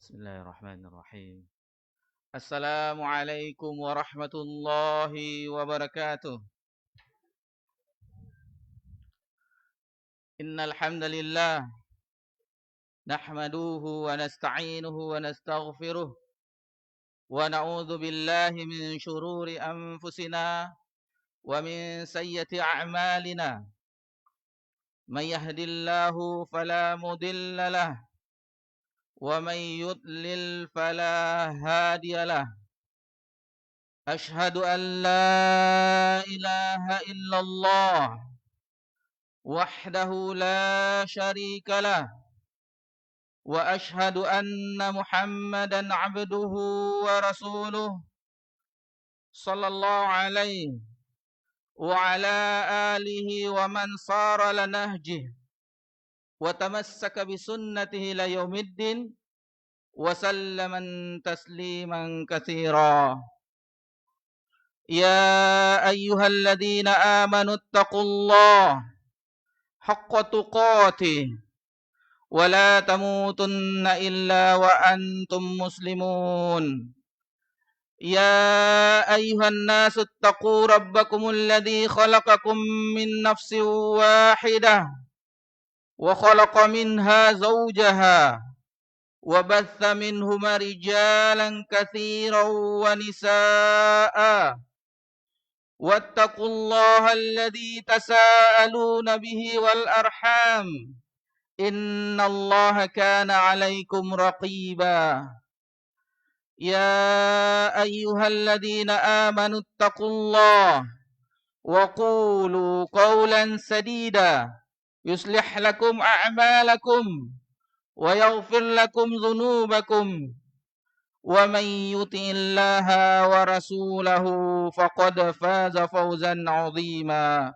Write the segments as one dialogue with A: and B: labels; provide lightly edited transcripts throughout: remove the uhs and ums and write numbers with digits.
A: Bismillahirrahmanirrahim. Assalamualaikum warahmatullahi wabarakatuh. Innal hamdalillah nahmaduhu wa nasta'inuhu wa nastaghfiruh wa na'udzu billahi min shururi anfusina wa min sayyiati a'malina. May yahdihillahu fala mudilla lahu wa may yudlil fala hadiya lahu. Ashhadu an la ilaha illallah wahdahu la syarika lah wa ashhadu anna Muhammadan abduhu wa rasuluh sallallahu alaihi wa ala alihi wa man sara ala nahjih wa tamassaka bi sunnatihi ila yaumiddin wa sallaman tasliman katsira. Ya ayyuhalladzina amanu taqullaha haqqa tuqatih wa la tamutunna illa wa antum muslimun. Ya ayyuhan nasu taqu rabbakumul ladzi khalaqakum min nafsin wahidah wa khalaqa minha zawjaha wa batha minhuma rijalan katsiran wa nisaa'a. واتقوا الله الذي تساءلون به والأرحام إن الله كان عليكم رقيبا. يا أيها الذين آمنوا اتقوا الله وقولوا قولا سديدا يصلح لكم أعمالكم ويغفر لكم ذنوبكم ومن يطع الله ورسوله فقد فاز فوزا عظيما.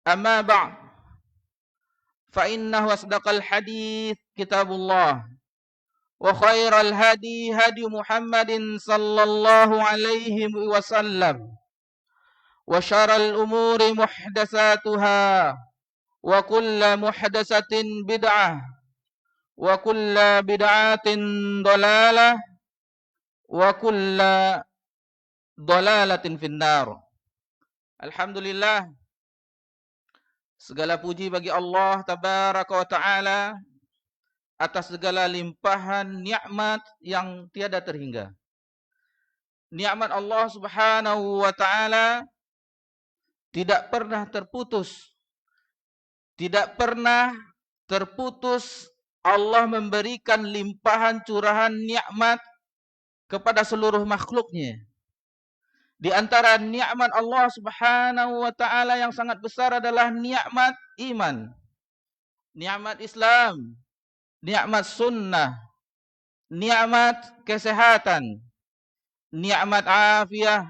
A: أما بعد فإنه أصدق الحديث كتاب الله وخير الهدي هدي محمد صلى الله عليه وسلم وشر الأمور محدثاتها وكل محدثة بدعة wa kulla bid'atin dalalah wa kulla dalalatin finnar. Alhamdulillah, segala puji bagi Allah tabaraka wa ta'ala atas segala limpahan nikmat yang tiada terhingga. Nikmat Allah subhanahu wa ta'ala tidak pernah terputus. Tidak pernah terputus. Allah memberikan limpahan curahan nikmat kepada seluruh makhluknya. Di antara nikmat Allah subhanahu wa ta'ala yang sangat besar adalah nikmat iman, nikmat Islam, nikmat sunnah, nikmat kesehatan, nikmat afiah,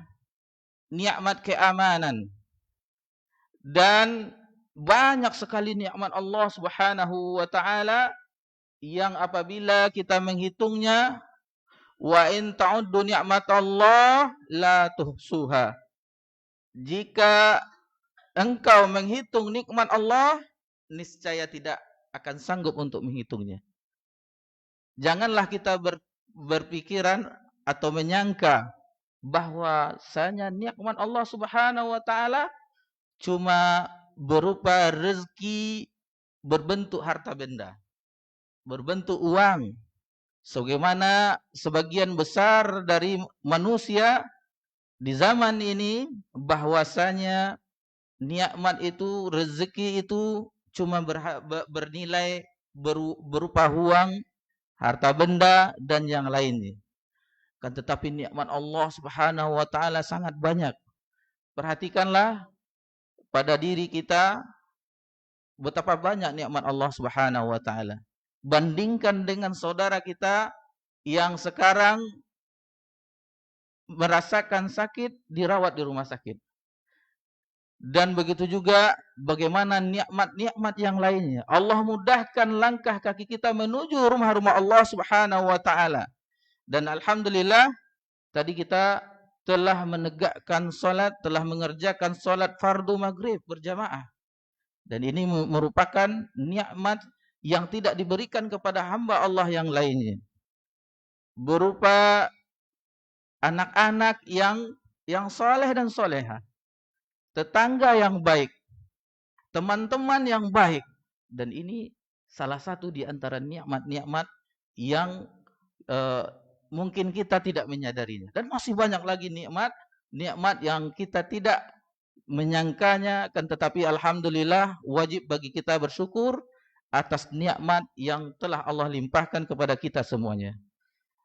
A: nikmat keamanan. Dan banyak sekali nikmat Allah subhanahu wa ta'ala yang apabila kita menghitungnya, wa in ta'uddu ni'matallah la tuhsuha. Jika engkau menghitung nikmat Allah, niscaya tidak akan sanggup untuk menghitungnya. Janganlah kita berpikiran atau menyangka bahwasanya nikmat Allah subhanahu wa ta'ala cuma berupa rezeki berbentuk harta benda, berbentuk uang. Sebagaimana sebagian besar dari manusia di zaman ini bahwasanya nikmat itu, rezeki itu cuma bernilai berupa uang, harta benda dan yang lainnya. Kan tetapi nikmat Allah subhanahu wa ta'ala sangat banyak. Perhatikanlah pada diri kita betapa banyak nikmat Allah subhanahu wa ta'ala. Bandingkan dengan saudara kita yang sekarang merasakan sakit, dirawat di rumah sakit. Dan begitu juga bagaimana nikmat-nikmat yang lainnya. Allah mudahkan langkah kaki kita menuju rumah-rumah Allah subhanahu wa ta'ala. Dan alhamdulillah, tadi kita telah menegakkan salat, telah mengerjakan salat fardu maghrib berjamaah. Dan ini merupakan nikmat yang tidak diberikan kepada hamba Allah yang lainnya. berupa anak-anak yang soleh dan soleha, tetangga yang baik, teman-teman yang baik. Dan ini salah satu di antara nikmat-nikmat yang mungkin kita tidak menyadarinya. Dan masih banyak lagi nikmat yang kita tidak menyangkanya, kan tetapi alhamdulillah wajib bagi kita bersyukur atas nikmat yang telah Allah limpahkan kepada kita semuanya.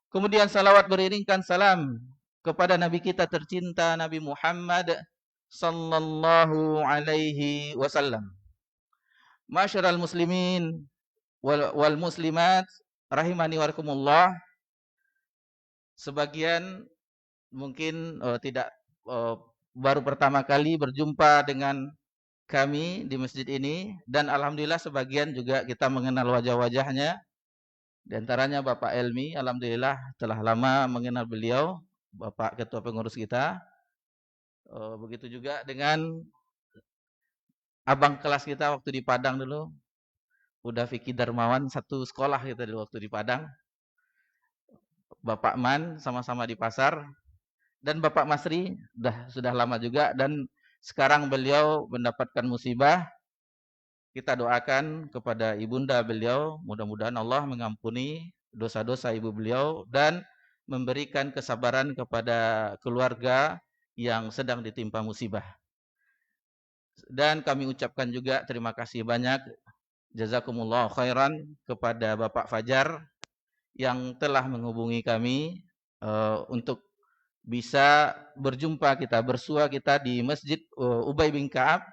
A: Kemudian salawat beriringkan salam kepada Nabi kita tercinta Nabi Muhammad sallallahu alaihi wasallam. Masyarul muslimin wal muslimat rahimani wa rahimakumullah. Sebagian mungkin tidak baru pertama kali berjumpa dengan kami di masjid ini, dan alhamdulillah sebagian juga kita mengenal wajah-wajahnya. Di antaranya Bapak Elmi, alhamdulillah telah lama mengenal beliau, Bapak Ketua Pengurus kita. Begitu juga dengan abang kelas kita waktu di Padang dulu, udah Vicky Darmawan, satu sekolah kita dulu waktu di Padang. Bapak Man sama-sama di pasar, dan Bapak Masri sudah lama juga, dan sekarang beliau mendapatkan musibah. Kita doakan kepada ibunda beliau, mudah-mudahan Allah mengampuni dosa-dosa ibu beliau dan memberikan kesabaran kepada keluarga yang sedang ditimpa musibah. Dan kami ucapkan juga terima kasih banyak, jazakumullah khairan, kepada Bapak Fajar yang telah menghubungi kami untuk bisa berjumpa kita, bersua kita di Masjid Ubay bin Ka'ab,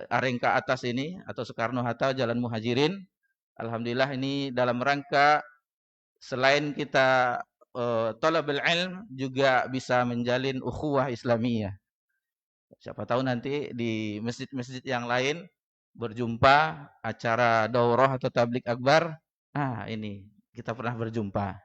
A: Arengka atas ini, atau Soekarno-Hatta, Jalan Muhajirin. Alhamdulillah ini dalam rangka selain kita thalabul ilm, juga bisa menjalin ukhuwah Islamiyah. Siapa tahu nanti di masjid-masjid yang lain berjumpa acara daurah atau tablik akbar. Ini kita pernah berjumpa.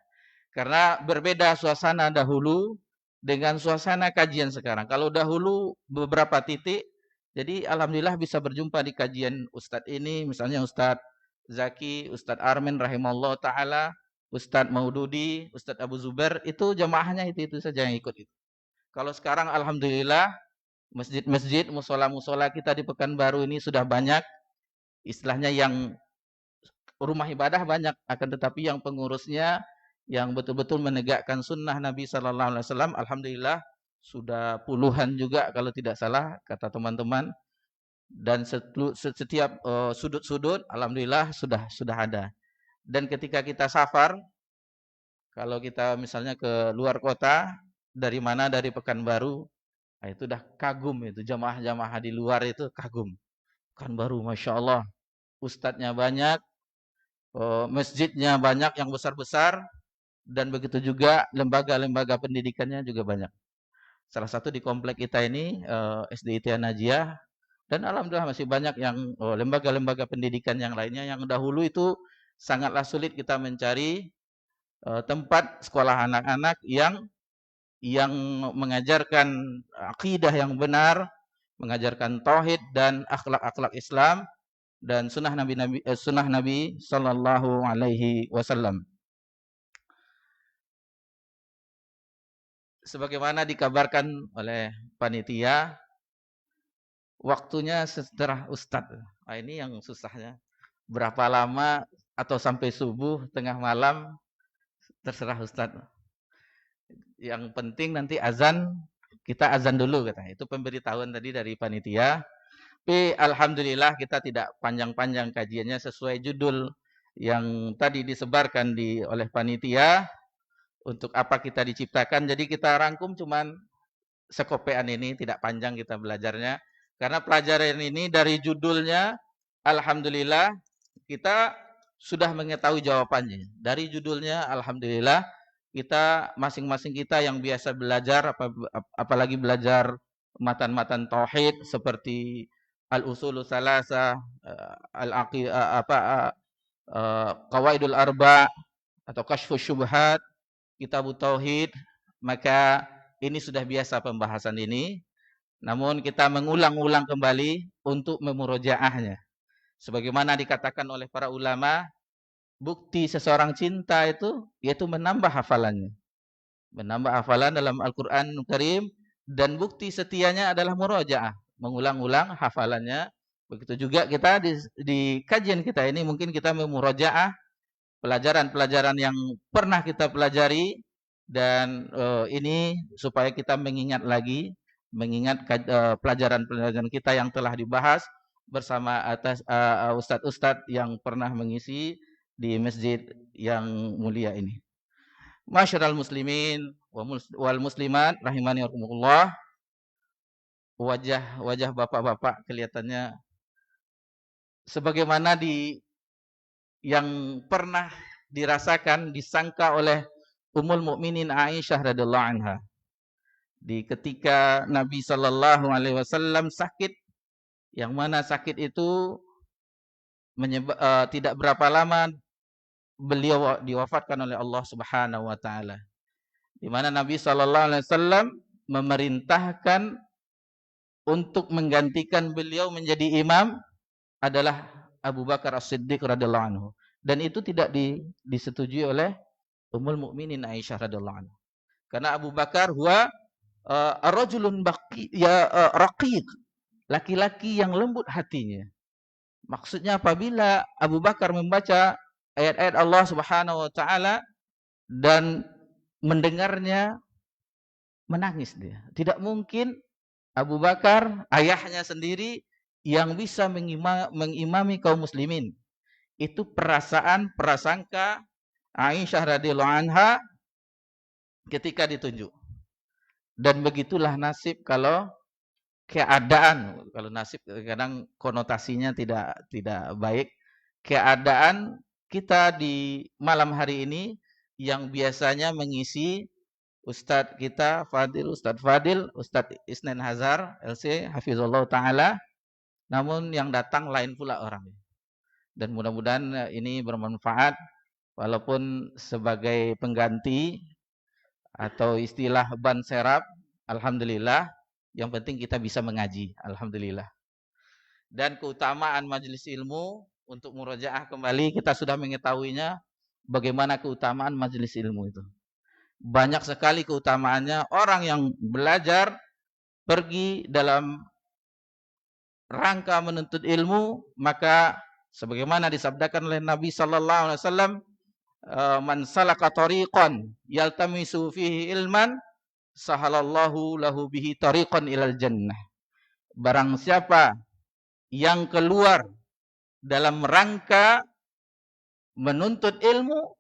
A: Karena berbeda suasana dahulu dengan suasana kajian sekarang. Kalau dahulu beberapa titik, jadi alhamdulillah bisa berjumpa di kajian Ustadz ini, misalnya Ustadz Zaki, Ustadz Armin rahimahullah ta'ala, Ustadz Maududi, Ustadz Abu Zubair, itu jamaahnya itu saja yang ikut. Kalau sekarang alhamdulillah masjid-masjid, musola-musola kita di Pekanbaru ini sudah banyak, istilahnya yang rumah ibadah banyak, akan tetapi yang pengurusnya yang betul-betul menegakkan sunnah Nabi Sallallahu Alaihi Wasallam, alhamdulillah sudah puluhan juga kalau tidak salah kata teman-teman, dan setiap sudut-sudut alhamdulillah sudah ada. Dan ketika kita safar, kalau kita misalnya ke luar kota, dari mana, dari Pekanbaru, itu udah kagum, itu jamaah-jamaah di luar itu kagum. Pekanbaru Masya Allah, ustadznya banyak, masjidnya banyak yang besar-besar, dan begitu juga lembaga-lembaga pendidikannya juga banyak. Salah satu di komplek kita ini SDIT Najiyah, dan alhamdulillah masih banyak yang lembaga-lembaga pendidikan yang lainnya yang dahulu itu sangatlah sulit kita mencari tempat sekolah anak-anak yang mengajarkan akidah yang benar, mengajarkan tauhid dan akhlak-akhlak Islam dan sunnah Nabi Sallallahu Alaihi Wasallam. Sebagaimana dikabarkan oleh panitia, waktunya setelah Ustadz. Ini yang susahnya. Berapa lama atau sampai subuh, tengah malam, terserah Ustadz. Yang penting nanti azan, kita azan dulu katanya. Itu pemberitahuan tadi dari panitia. Tapi alhamdulillah kita tidak panjang-panjang kajiannya, sesuai judul yang tadi disebarkan oleh panitia. Untuk apa kita diciptakan, jadi kita rangkum cuman sekopean ini, tidak panjang kita belajarnya. Karena pelajaran ini dari judulnya, alhamdulillah kita sudah mengetahui jawabannya. Dari judulnya, alhamdulillah kita masing-masing kita yang biasa belajar, apalagi belajar matan-matan tauhid seperti al-usulul salasa, qawaidul arba atau kasyfus syubhat, kitabut tauhid, maka ini sudah biasa pembahasan ini. Namun kita mengulang-ulang kembali untuk memurojaahnya. Sebagaimana dikatakan oleh para ulama, bukti seseorang cinta itu yaitu menambah hafalannya. Menambah hafalan dalam Al-Qur'an Karim, dan bukti setianya adalah murajaah, mengulang-ulang hafalannya. Begitu juga kita di kajian kita ini mungkin kita memurajaah pelajaran-pelajaran yang pernah kita pelajari, dan ini supaya kita mengingat lagi, mengingat pelajaran-pelajaran kita yang telah dibahas bersama ustadz-ustadz yang pernah mengisi di masjid yang mulia ini. Masyarul muslimin wal muslimat rahimani warahmatullah. Wajah bapak-bapak kelihatannya sebagaimana yang pernah dirasakan, disangka oleh Ummul Mukminin Aisyah radhiyallahu anha. Di ketika Nabi sallallahu alaihi wasallam sakit, yang mana sakit itu tidak berapa lama beliau diwafatkan oleh Allah Subhanahu wa taala. Di mana Nabi sallallahu alaihi wasallam memerintahkan untuk menggantikan beliau menjadi imam adalah Abu Bakar As-Siddiq radhiyallahu anhu, dan itu tidak disetujui oleh Ummul Mukminin Aisyah radhiyallahu anha. Karena Abu Bakar huwa rajulun raqiq, laki-laki yang lembut hatinya. Maksudnya apabila Abu Bakar membaca ayat-ayat Allah Subhanahu wa taala dan mendengarnya, menangis dia. Tidak mungkin Abu Bakar, ayahnya sendiri, yang bisa mengimami kaum muslimin. Itu perasaan, prasangka Aisyah radhiyallahu anha ketika ditunjuk. Dan begitulah nasib kalau keadaan, kalau nasib kadang konotasinya tidak baik. Keadaan kita di malam hari ini yang biasanya mengisi Ustadz kita Ustadz Fadil, Ustadz Isnen Hazar LC hafizallahu taala, namun yang datang lain pula orang. Dan mudah-mudahan ini bermanfaat, walaupun sebagai pengganti atau istilah ban serap, alhamdulillah, yang penting kita bisa mengaji, alhamdulillah. Dan keutamaan majelis ilmu, untuk murajaah kembali, kita sudah mengetahuinya bagaimana keutamaan majelis ilmu itu. Banyak sekali keutamaannya. Orang yang belajar, pergi dalam rangka menuntut ilmu, maka sebagaimana disabdakan oleh Nabi sallallahu alaihi wasallam, man salaka tariqan yaltamisu fihi ilman sahalallahu lahu bihi tariqan ilal jannah. Barang siapa yang keluar dalam rangka menuntut ilmu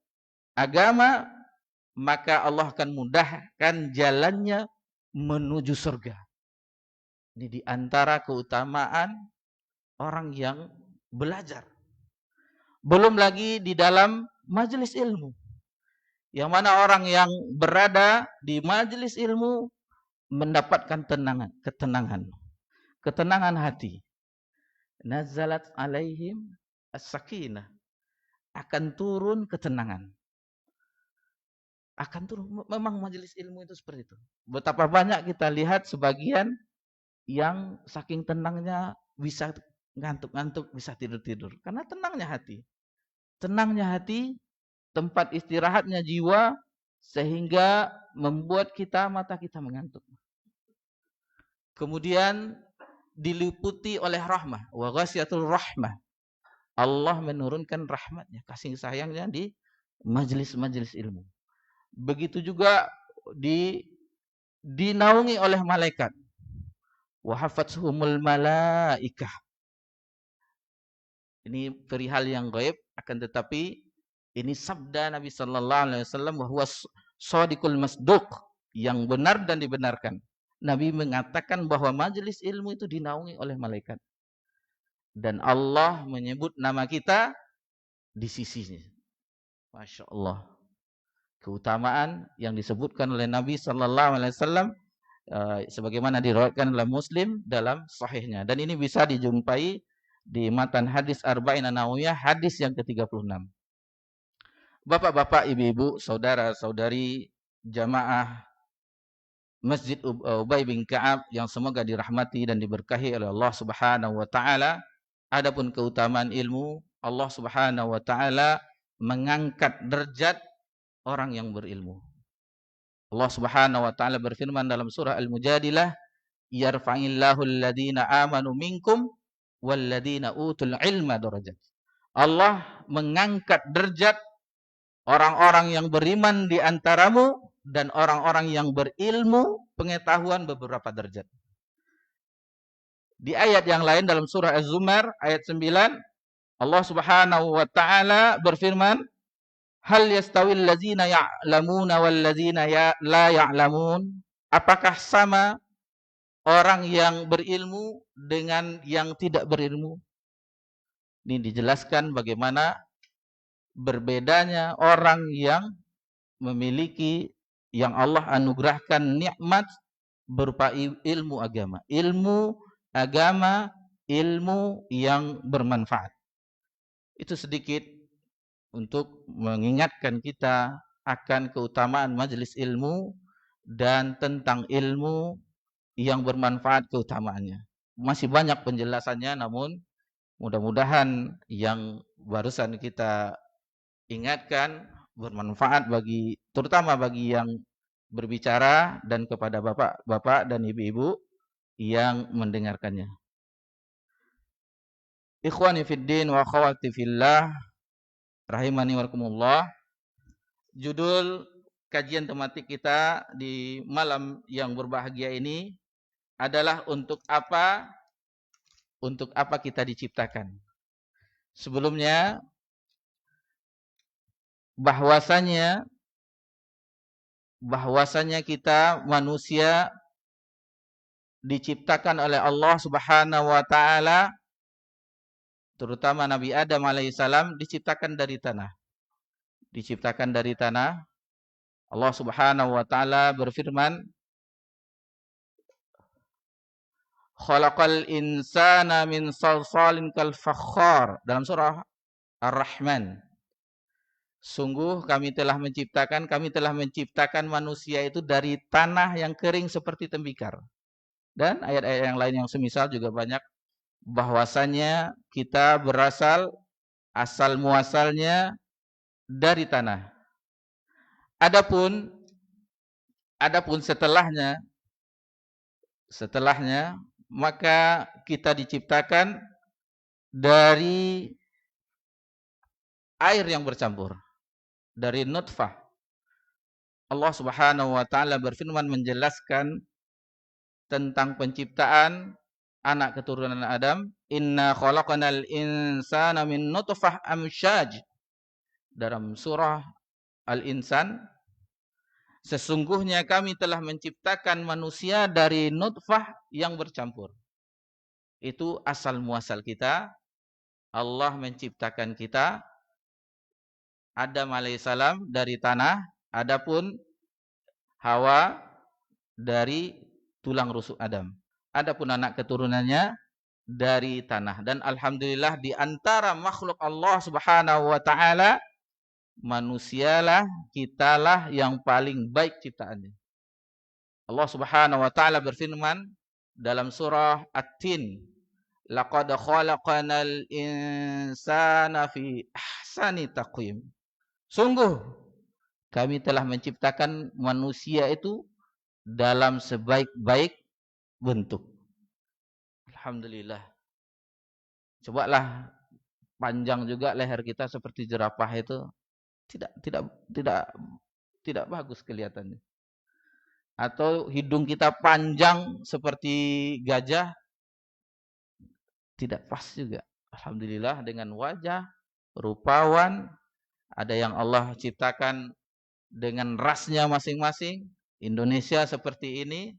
A: agama, maka Allah akan mudahkan jalannya menuju surga. Ini di antara keutamaan orang yang belajar. Belum lagi di dalam majelis ilmu, yang mana orang yang berada di majelis ilmu mendapatkan ketenangan hati. Nazalat alaihim as-sakinah, akan turun ketenangan. Akan turun. Memang majelis ilmu itu seperti itu. Betapa banyak kita lihat sebagian yang saking tenangnya bisa ngantuk-ngantuk, bisa tidur-tidur. Karena tenangnya hati. Tenangnya hati, tempat istirahatnya jiwa, sehingga membuat mata kita mengantuk. Kemudian diliputi oleh rahmah. Wa ghasyatul rahmah. Allah menurunkan rahmatnya, kasih sayangnya di majelis-majelis ilmu. Begitu juga dinaungi oleh malaikat. Wa hafathumul malaikah. Ini perihal yang gaib, akan tetapi ini sabda Nabi sallallahu alaihi wasallam, bahwa shadiqul masduq, yang benar dan dibenarkan. Nabi mengatakan bahwa majelis ilmu itu dinaungi oleh malaikat. Dan Allah menyebut nama kita di sisinya. Masya Allah. Keutamaan yang disebutkan oleh Nabi sallallahu alaihi wasallam sebagaimana diriwayatkan oleh Muslim dalam sahihnya, dan ini bisa dijumpai di matan hadis Arba'in An-Nawawiyah, hadis yang ke-36. Bapak-bapak, ibu-ibu, saudara-saudari jamaah Masjid Ubay bin Ka'ab yang semoga dirahmati dan diberkahi oleh Allah Subhanahu wa taala. Adapun keutamaan ilmu, Allah Subhanahu wa taala mengangkat derajat orang yang berilmu. Allah Subhanahu wa taala berfirman dalam surah Al-Mujadilah, "Yarfa'illahu alladhina amanu minkum walladhina utul ilma darajat." Allah mengangkat derajat orang-orang yang beriman di antaramu dan orang-orang yang berilmu pengetahuan beberapa derajat. Di ayat yang lain dalam surah Az-Zumar ayat 9, Allah Subhanahu wa taala berfirman, "Hal yastawil ladzina ya'lamuna wal ladzina la ya'lamun?" Apakah sama orang yang berilmu dengan yang tidak berilmu? Ini dijelaskan bagaimana berbedanya orang yang memiliki, yang Allah anugerahkan nikmat berupa ilmu agama. Ilmu agama, ilmu yang bermanfaat. Itu sedikit untuk mengingatkan kita akan keutamaan majelis ilmu dan tentang ilmu yang bermanfaat keutamaannya. Masih banyak penjelasannya, namun mudah-mudahan yang barusan kita ingatkan bermanfaat bagi, terutama bagi yang berbicara dan kepada bapak-bapak dan ibu-ibu yang mendengarkannya. Ikhwani fid din wa akhwati fillah, rahimani wa rahimakumullah. Judul kajian tematik kita di malam yang berbahagia ini adalah untuk apa kita diciptakan. Sebelumnya bahwasanya kita manusia diciptakan oleh Allah Subhanahu wa taala, terutama Nabi Adam alaihissalam diciptakan dari tanah. Allah Subhanahu wa taala berfirman, "Khalaqal insana min salsalin kal fakhar" dalam surah Ar-Rahman. Sungguh kami telah menciptakan manusia itu dari tanah yang kering seperti tembikar. Dan ayat-ayat yang lain yang semisal juga banyak, bahwasanya kita asal muasalnya dari tanah. Adapun setelahnya maka kita diciptakan dari air yang bercampur, dari nutfah. Allah Subhanahu wa taala berfirman menjelaskan tentang penciptaan anak keturunan Adam, "Inna khalaqnal insana min nutfah amsyaj." Dalam surah Al-Insan, sesungguhnya kami telah menciptakan manusia dari nutfah yang bercampur. Itu asal muasal kita. Allah menciptakan kita, Adam alaihissalam dari tanah, adapun Hawa dari tulang rusuk Adam. Adapun anak keturunannya dari tanah. Dan alhamdulillah di antara makhluk Allah Subhanahu wa taala, manusialah, kitalah yang paling baik ciptaannya. Allah Subhanahu wa taala berfirman dalam surah At-Tin, "Laqad khalaqanal insana fi ahsani taqwim." Sungguh kami telah menciptakan manusia itu dalam sebaik-baik bentuk. Alhamdulillah. Cobalah panjang juga leher kita seperti jerapah itu, tidak bagus kelihatannya. Atau hidung kita panjang seperti gajah, tidak pas juga. Alhamdulillah dengan wajah rupawan, ada yang Allah ciptakan dengan rasnya masing-masing. Indonesia seperti ini,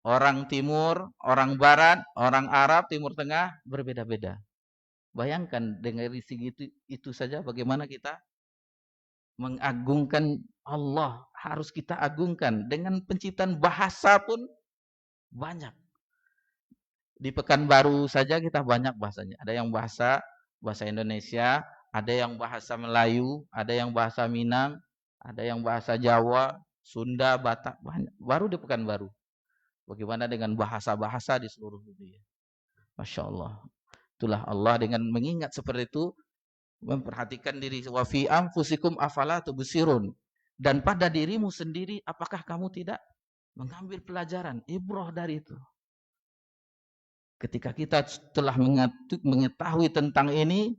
A: orang timur, orang barat, orang Arab, Timur Tengah berbeda-beda. Bayangkan dengan segi itu saja bagaimana kita mengagungkan Allah. Harus kita agungkan. Dengan penciptaan bahasa pun banyak. Di Pekanbaru saja kita banyak bahasanya. Ada yang bahasa Indonesia, ada yang bahasa Melayu, ada yang bahasa Minang, ada yang bahasa Jawa, Sunda, Batak, banyak. Baru di Pekanbaru. Bagaimana dengan bahasa-bahasa di seluruh dunia. Masya Allah. Itulah Allah dengan mengingat seperti itu, Memperhatikan diri. Wa fi anfusikum afala tubsirun. Dan pada dirimu sendiri, apakah kamu tidak mengambil pelajaran, ibrah dari itu? Ketika kita telah mengetahui tentang ini,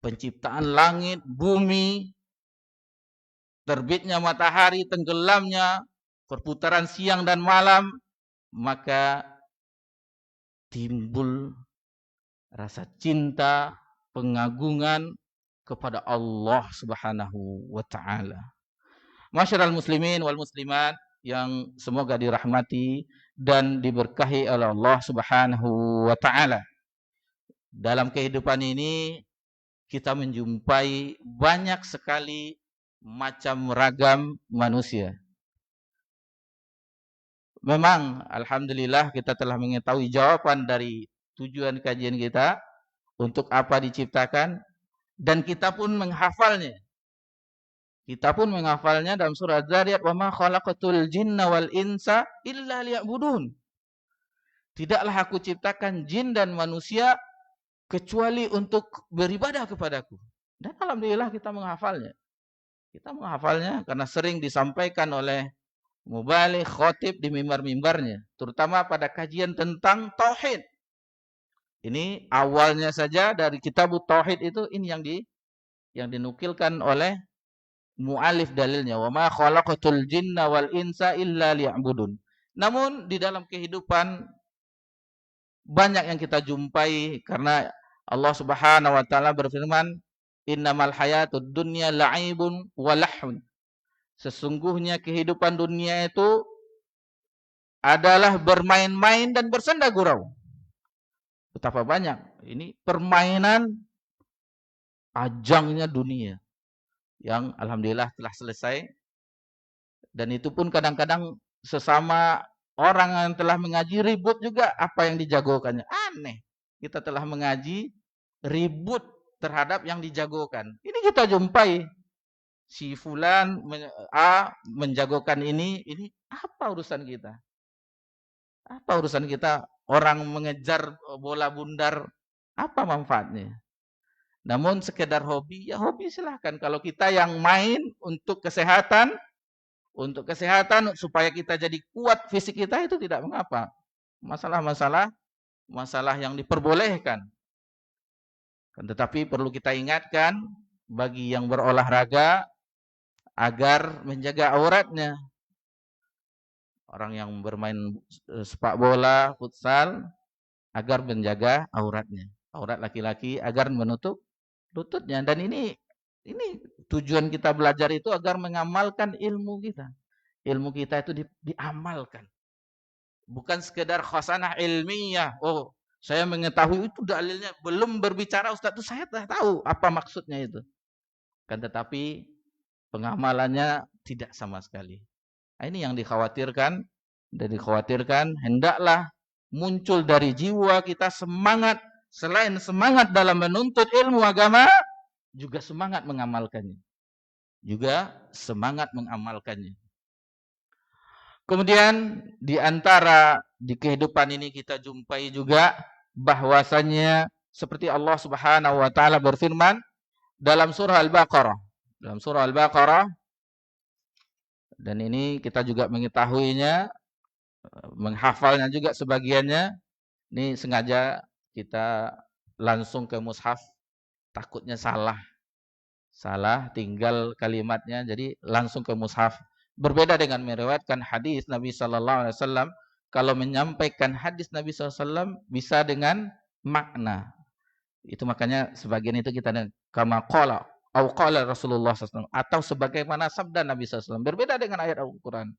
A: penciptaan langit, bumi, terbitnya matahari, tenggelamnya, perputaran siang dan malam, maka timbul rasa cinta, pengagungan kepada Allah Subhanahu wa taala. Masyiral muslimin wal muslimat yang semoga dirahmati dan diberkahi oleh Allah Subhanahu wa taala. Dalam kehidupan ini kita menjumpai banyak sekali macam ragam manusia. Memang alhamdulillah kita telah mengetahui jawaban dari tujuan kajian kita, untuk apa diciptakan, dan kita pun menghafalnya. Kita pun menghafalnya dalam surah Az-Zariyat, "Wa ma khalaqatul jinna wal insa illa liya'budun." Tidaklah aku ciptakan jin dan manusia kecuali untuk beribadah kepadaku. Dan alhamdulillah kita menghafalnya. Kita menghafalnya karena sering disampaikan oleh mubaligh, khotib di mimbar-mimbarnya, terutama pada kajian tentang tauhid. Ini awalnya saja dari kitab tauhid itu, ini yang dinukilkan oleh mu'alif dalilnya, wa ma khalaqatul jinna wal insa illa liya'budun. Namun di dalam kehidupan banyak yang kita jumpai, karena Allah Subhanahu wa taala berfirman, innamal hayatud dunya la'ibun wa lahun. Sesungguhnya kehidupan dunia itu adalah bermain-main dan bersenda gurau. Betapa banyak ini permainan ajangnya dunia yang alhamdulillah telah selesai. Dan itu pun kadang-kadang sesama orang yang telah mengaji ribut juga apa yang dijagokannya. Aneh, kita telah mengaji ribut terhadap yang dijagokan. Ini kita jumpai. Si fulan A menjagokan ini apa urusan kita? Apa urusan kita? Orang mengejar bola bundar, apa manfaatnya? Namun sekedar hobi, ya hobi silahkan. Kalau kita yang main untuk kesehatan supaya kita jadi kuat fisik kita, itu tidak mengapa. Masalah yang diperbolehkan. Tetapi perlu kita ingatkan bagi yang berolahraga agar menjaga auratnya. Orang yang bermain sepak bola, futsal, agar menjaga auratnya. Aurat laki-laki agar menutup lututnya. Dan ini tujuan kita belajar itu agar mengamalkan ilmu kita. Ilmu kita itu diamalkan. Bukan sekedar khasanah ilmiah. Oh, saya mengetahui itu dalilnya. Belum berbicara Ustaz itu saya sudah tahu apa maksudnya itu. Kan tetapi pengamalannya tidak sama sekali. Nah, ini yang dikhawatirkan. Dan dikhawatirkan hendaklah muncul dari jiwa kita semangat. Selain semangat dalam menuntut ilmu agama, juga semangat mengamalkannya. Kemudian di antara di kehidupan ini kita jumpai juga bahwasannya seperti Allah Subhanahu wa taala berfirman dalam surah Al-Baqarah. Dan ini kita juga mengetahuinya, menghafalnya juga sebagiannya. Ini sengaja kita langsung ke mushaf, takutnya salah tinggal kalimatnya, jadi langsung ke mushaf. Berbeda dengan meriwayatkan hadis Nabi sallallahu alaihi wasallam. Kalau menyampaikan hadis Nabi sallallahu alaihi wasallam bisa dengan makna. Itu makanya sebagian itu kita dengan kama qala au qala Rasulullah sallallahu alaihi wasallam, atau sebagaimana sabda Nabi sallallahu alaihi wasallam. Berbeda dengan ayat Al-Qur'an.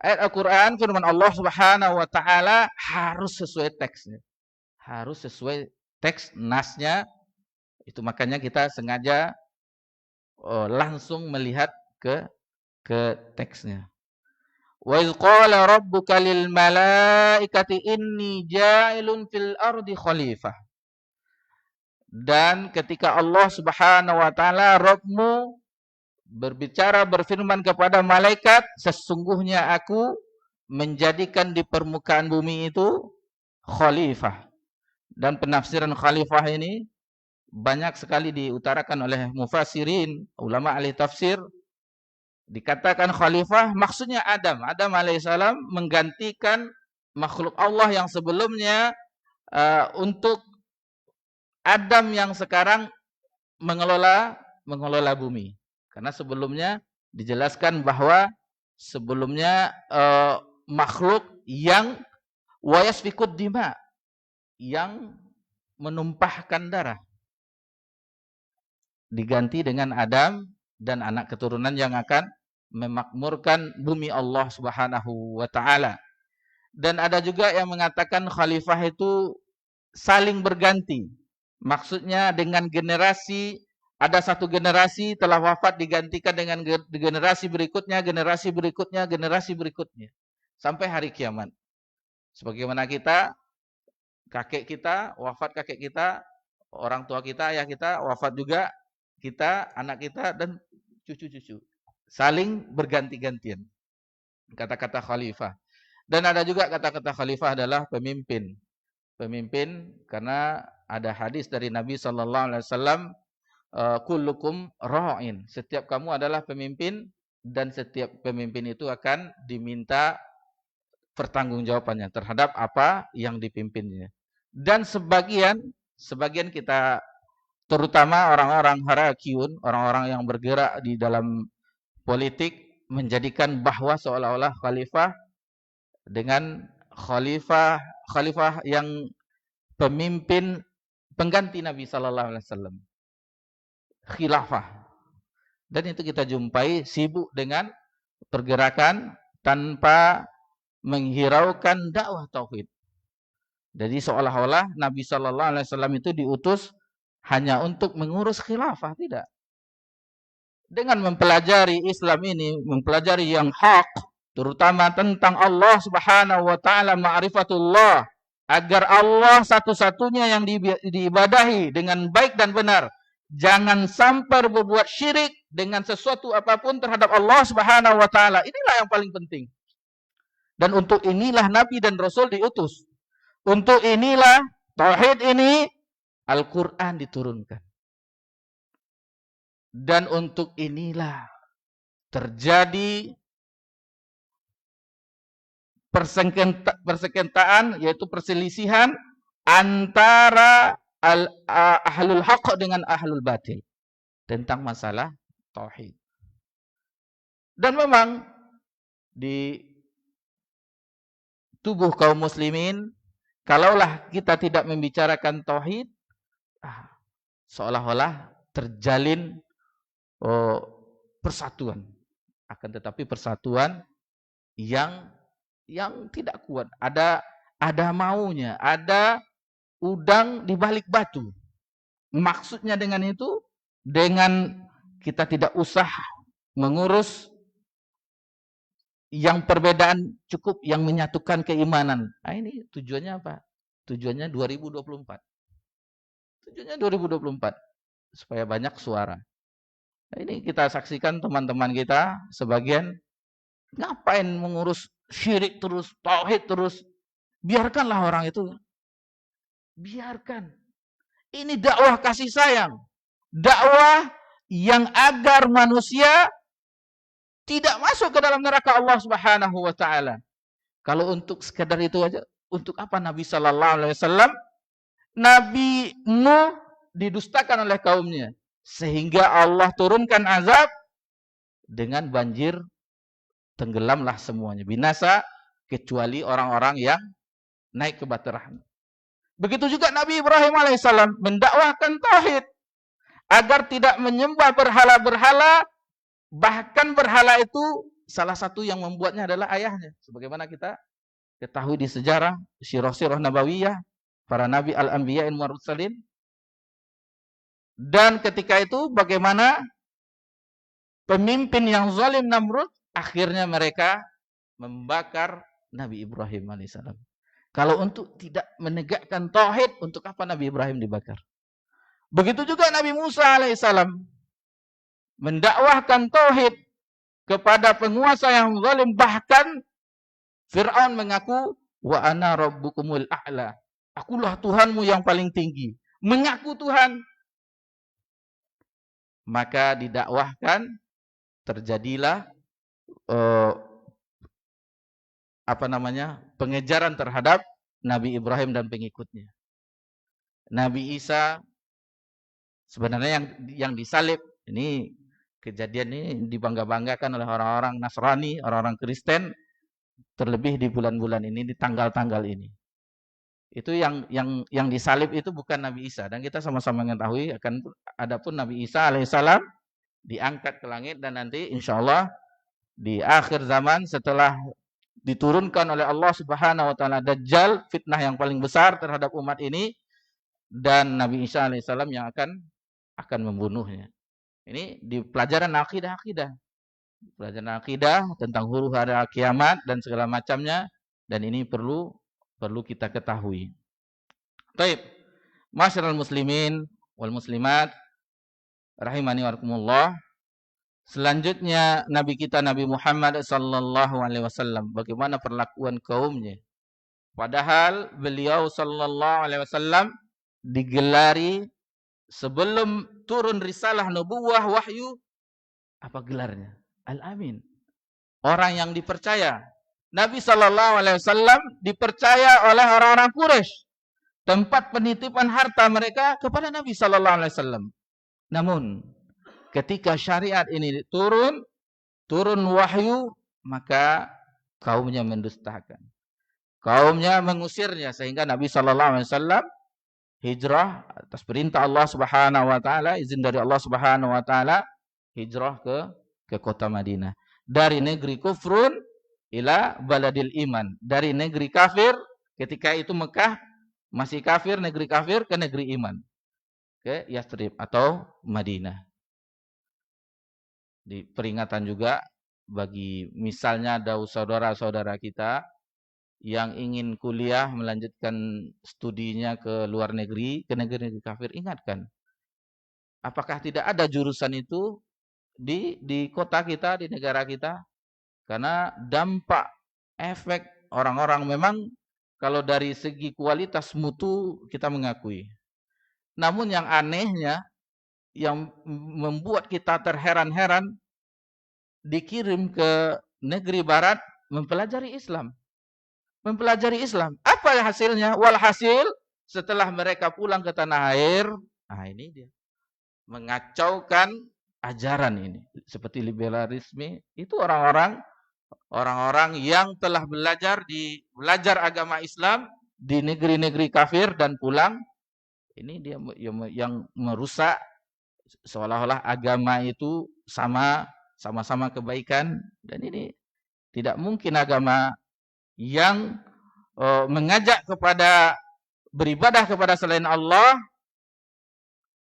A: Ayat Al-Quran, firman Allah Subhanahu wa taala harus sesuai teksnya. Harus sesuai teks nasnya. Itu makanya kita sengaja langsung melihat ke teksnya. Wa idz qala rabbuka lil malaikati inni ja'ilun fil ardi khalifah. Dan ketika Allah Subhanahu wa taala Rabbmu berfirman kepada malaikat, sesungguhnya aku menjadikan di permukaan bumi itu khalifah. Dan penafsiran khalifah ini banyak sekali diutarakan oleh mufassirin, ulama ahli tafsir, dikatakan khalifah maksudnya Adam. Adam alaihissalam menggantikan makhluk Allah yang sebelumnya untuk Adam yang sekarang mengelola bumi. Karena sebelumnya dijelaskan bahwa sebelumnya makhluk yang wayasfikud dima, yang menumpahkan darah, diganti dengan Adam dan anak keturunan yang akan memakmurkan bumi Allah Subhanahu wa taala. Dan ada juga yang mengatakan khalifah itu saling berganti. Maksudnya dengan generasi, ada satu generasi telah wafat digantikan dengan generasi berikutnya, generasi berikutnya, generasi berikutnya. Sampai hari kiamat. Sebagaimana kita, kakek kita, wafat kakek kita, orang tua kita, ayah kita, wafat juga kita, anak kita, dan cucu-cucu. Saling berganti-gantian. Kata-kata khalifah. Dan ada juga kata-kata khalifah adalah pemimpin. Pemimpin, karena ada hadis dari Nabi SAW, kullukum ra'in. Setiap kamu adalah pemimpin, dan setiap pemimpin itu akan diminta pertanggungjawabannya terhadap apa yang dipimpinnya. Dan sebagian kita, terutama orang-orang harakiyun, orang-orang yang bergerak di dalam politik, menjadikan bahwa seolah-olah khalifah dengan khalifah yang pemimpin pengganti Nabi sallallahu alaihi wasallam. Khilafah. Dan itu kita jumpai sibuk dengan pergerakan tanpa menghiraukan dakwah tauhid. Jadi seolah-olah Nabi sallallahu alaihi wasallam itu diutus hanya untuk mengurus khilafah, tidak. Dengan mempelajari Islam ini, mempelajari yang hak, terutama tentang Allah Subhanahu wa taala, ma'rifatullah, agar Allah satu-satunya yang diibadahi dengan baik dan benar. Jangan sampai berbuat syirik dengan sesuatu apapun terhadap Allah Subhanahu wa taala. Inilah yang paling penting. Dan untuk inilah Nabi dan Rasul diutus. Untuk inilah tauhid ini Al-Qur'an diturunkan. Dan untuk inilah terjadi persengketaan, yaitu perselisihan antara ahlul haq dengan ahlul batil tentang masalah tauhid. Dan memang di tubuh kaum muslimin, kalaulah kita tidak membicarakan tauhid, seolah-olah terjalin persatuan. Akan tetapi persatuan yang tidak kuat. Ada maunya, ada udang di balik batu. Maksudnya dengan itu, dengan kita tidak usah mengurus yang perbedaan, cukup yang menyatukan keimanan. Nah, ini tujuannya apa? Tujuannya 2024. Tujuannya 2024. Supaya banyak suara. Nah, ini kita saksikan teman-teman kita sebagian ngapain mengurus syirik terus, tauhid terus. Biarkanlah orang itu. Biarkan. Ini dakwah kasih sayang. Dakwah yang agar manusia tidak masuk ke dalam neraka Allah Subhanahu wa taala. Kalau untuk sekadar itu aja, untuk apa Nabi sallallahu alaihi wasallam? Nabi Nuh didustakan oleh kaumnya sehingga Allah turunkan azab dengan banjir, tenggelamlah semuanya, binasa kecuali orang-orang yang naik ke bahtera. Begitu juga Nabi Ibrahim alaihissalam mendakwahkan tauhid agar tidak menyembah berhala-berhala, bahkan berhala itu salah satu yang membuatnya adalah ayahnya. Sebagaimana kita ketahui di sejarah sirah-sirah nabawiyah para nabi al-anbiya wal mursalin. Dan ketika itu bagaimana pemimpin yang zalim Namrud, akhirnya mereka membakar Nabi Ibrahim alaihissalam. Kalau untuk tidak menegakkan tauhid, untuk apa Nabi Ibrahim dibakar? Begitu juga Nabi Musa alaihissalam mendakwahkan tauhid kepada penguasa yang zalim, bahkan Fir'aun mengaku wa ana rabbukumul a'la. Akulah Tuhanmu yang paling tinggi. Mengaku Tuhan. maka didakwahkan, terjadilah eh, pengejaran terhadap Nabi Ibrahim dan pengikutnya. Nabi Isa sebenarnya yang disalib, ini kejadian ini dibangga-banggakan oleh orang-orang Nasrani, orang-orang Kristen, terlebih di bulan-bulan ini, di tanggal-tanggal ini. Itu yang disalib itu bukan Nabi Isa, dan kita sama-sama mengetahui adapun Nabi Isa alaihissalam diangkat ke langit, dan nanti insya Allah di akhir zaman setelah diturunkan oleh Allah Subhanahu wa taala Dajjal, fitnah yang paling besar terhadap umat ini, dan Nabi Isa alaihissalam yang akan membunuhnya. Ini di pelajaran akidah. Pelajaran akidah tentang huru hara kiamat dan segala macamnya, dan ini perlu kita ketahui. Baik, masyarul muslimin wal muslimat rahimani warahmatullah. Selanjutnya Nabi kita Nabi Muhammad sallallahu alaihi wasallam, bagaimana perlakuan kaumnya. Padahal beliau sallallahu alaihi wasallam digelari sebelum turun risalah nubuwah wahyu, apa gelarnya? Al-Amin. Orang yang dipercaya. Nabi sallallahu alaihi wasallam dipercaya oleh orang-orang Quraisy, tempat penitipan harta mereka kepada Nabi sallallahu alaihi wasallam. Namun ketika syariat ini turun wahyu, maka kaumnya mendustakan. Kaumnya mengusirnya, sehingga Nabi sallallahu alaihi wasallam hijrah atas perintah Allah Subhanahu wa taala, izin dari Allah Subhanahu wa taala, hijrah ke kota Madinah. Dari negeri kufrun ila baladil iman. Dari negeri kafir, ketika itu Mekah masih kafir, negeri kafir, ke negeri iman, ke Yathrib atau Madinah. Di peringatan juga bagi misalnya ada saudara-saudara kita yang ingin kuliah melanjutkan studinya ke luar negeri, ke negeri kafir, ingatkan. Apakah tidak ada jurusan itu di kota kita, di negara kita? Karena dampak efek orang-orang memang kalau dari segi kualitas mutu kita mengakui. Namun yang anehnya, yang membuat kita terheran-heran, dikirim ke negeri barat mempelajari Islam. Mempelajari Islam. Apa hasilnya? Walhasil setelah mereka pulang ke tanah air, nah ini dia, mengacaukan ajaran ini. Seperti liberalisme, itu orang-orang yang telah belajar agama Islam di negeri-negeri kafir dan pulang, ini dia yang merusak seolah-olah agama itu sama-sama kebaikan, dan ini tidak mungkin agama yang mengajak kepada beribadah kepada selain Allah,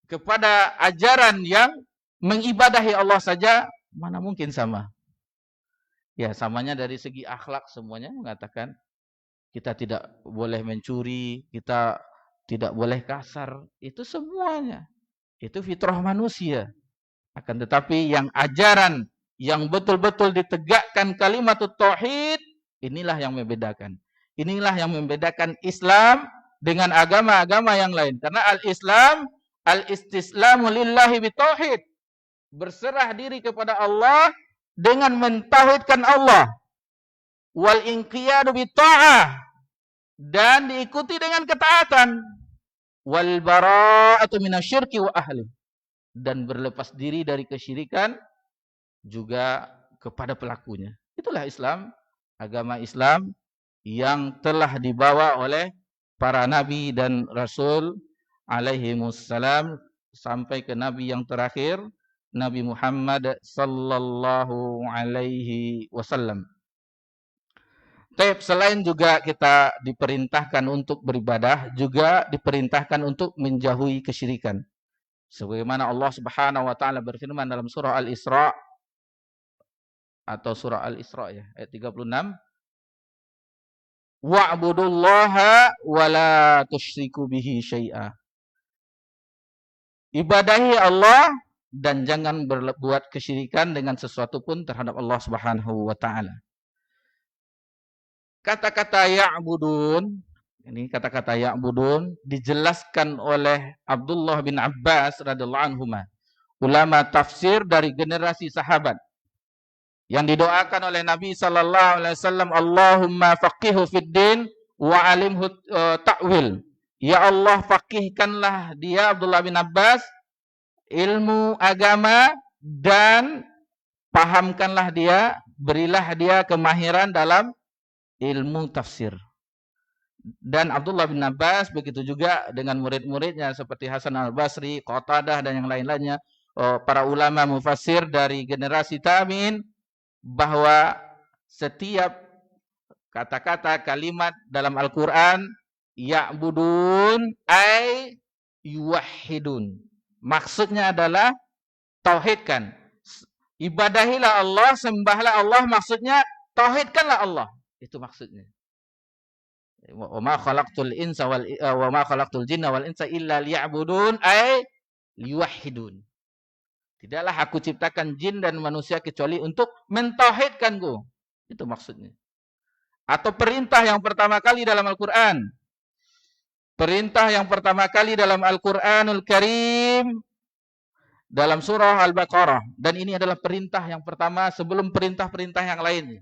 A: kepada ajaran yang mengibadahi Allah saja, mana mungkin sama. Ya, samanya dari segi akhlak semuanya mengatakan kita tidak boleh mencuri, kita tidak boleh kasar, itu semuanya. Itu fitrah manusia. Akan tetapi yang ajaran yang betul-betul ditegakkan kalimat tauhid, inilah yang membedakan. Inilah yang membedakan Islam dengan agama-agama yang lain. Karena al-Islam, al-istislamu lillahi bitauhid. Berserah diri kepada Allah dengan mentauhidkan Allah. Wal inqiyadu bita'ah, dan diikuti dengan ketaatan. Wal bara'atu minasyirki wa ahli, dan berlepas diri dari kesyirikan juga kepada pelakunya. Itulah Islam, agama Islam yang telah dibawa oleh para nabi dan rasul alaihimussalam sampai ke nabi yang terakhir, Nabi Muhammad sallallahu alaihi wasallam. Selain juga kita diperintahkan untuk beribadah, juga diperintahkan untuk menjauhi kesyirikan. Sebagaimana Allah Subhanahu wa taala berfirman dalam surah Al-Isra atau surah Al-Isra ya, ayat 36. Wa'budullaha wa la tusyriku bihi syai'a. Ibadahi Allah dan jangan berbuat kesyirikan dengan sesuatu pun terhadap Allah Subhanahu wa taala. Kata-kata ya'budun, ini kata-kata ya'budun dijelaskan oleh Abdullah bin Abbas radhiyallahu anhuma. ulama tafsir dari generasi sahabat yang didoakan oleh Nabi sallallahu alaihi wasallam, Allahumma faqihhu fid din wa alimhu ta'wil. Ya Allah, faqihkanlah dia Abdullah bin Abbas ilmu agama dan pahamkanlah dia, berilah dia kemahiran dalam ilmu tafsir. Dan Abdullah bin Abbas begitu juga dengan murid-muridnya seperti Hasan al-Basri, Qatadah dan yang lain-lainnya, para ulama mufassir dari generasi tabi'in, bahwa setiap kata-kata kalimat dalam Al-Quran ya'budun ay yuwahhidun, maksudnya adalah tauhidkan, ibadahilah Allah, sembahlah Allah, maksudnya tauhidkanlah Allah, itu maksudnya. Wa ma khalaqtul insa wa ma khalaqtul jinna wal insa illa liya'budun ay liyuwahhidun. Tidaklah aku ciptakan jin dan manusia kecuali untuk mentauhidkanku. Itu maksudnya. Atau perintah yang pertama kali dalam Al-Quran. Perintah yang pertama kali dalam Al-Quranul Karim dalam surah Al-Baqarah. Dan ini adalah perintah yang pertama sebelum perintah-perintah yang lainnya.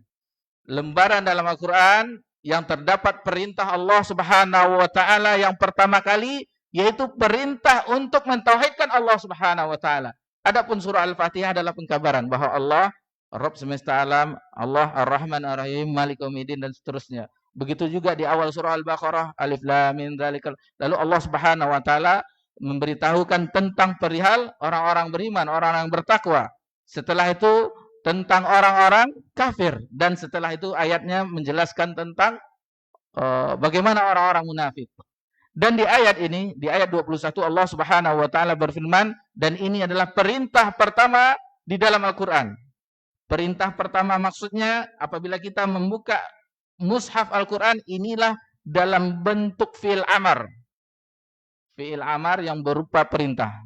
A: Lembaran dalam Al-Quran yang terdapat perintah Allah Subhanahu wa taala yang pertama kali, yaitu perintah untuk mentauhidkan Allah Subhanahu wa taala. Adapun surah Al-Fatihah adalah pengkabaran bahwa Allah Rabb semesta alam, Allah Ar-Rahman Ar-Rahim, Malik Yaumiddin dan seterusnya. Begitu juga di awal surah Al-Baqarah, Alif Lam Mim Dzalikal. Lalu Allah Subhanahu wa taala memberitahukan tentang perihal orang-orang beriman, orang-orang bertakwa. Setelah itu tentang orang-orang kafir, dan setelah itu ayatnya menjelaskan tentang bagaimana orang-orang munafik. Dan di ayat ini, di ayat 21 Allah Subhanahu wa taala berfirman, dan ini adalah perintah pertama di dalam Al-Qur'an. Perintah pertama maksudnya apabila kita membuka mushaf Al-Qur'an, inilah dalam bentuk fi'il amar. Fi'il amar yang berupa perintah.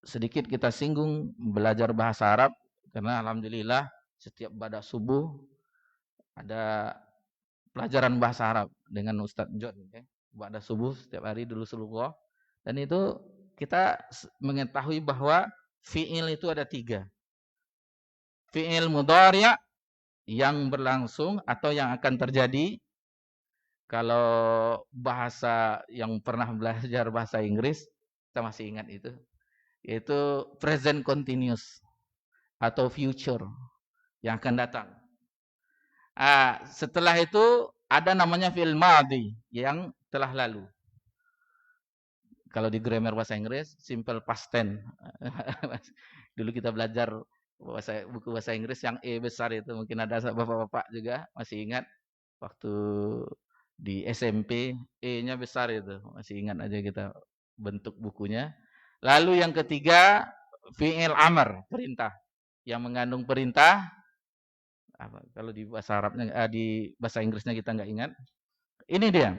A: Sedikit kita singgung belajar bahasa Arab, karena alhamdulillah setiap pada subuh ada pelajaran bahasa Arab dengan Ustadz John, pada subuh setiap hari dulu seluruh. Dan itu kita mengetahui bahwa fi'il itu ada 3. Fi'il mudhari' yang berlangsung atau yang akan terjadi. Kalau bahasa yang pernah belajar bahasa Inggris, kita masih ingat itu, yaitu present continuous atau future yang akan datang. Setelah itu ada namanya fi'il madhi yang telah lalu. Kalau di grammar bahasa Inggris simple past tense. Dulu kita belajar buku bahasa Inggris yang E besar itu, mungkin ada bapak-bapak juga masih ingat waktu di SMP E-nya besar itu, masih ingat aja kita bentuk bukunya. Lalu yang ketiga fi'il amr, perintah yang mengandung perintah. Kalau di bahasa Arabnya, di bahasa Inggrisnya kita nggak ingat. Ini dia.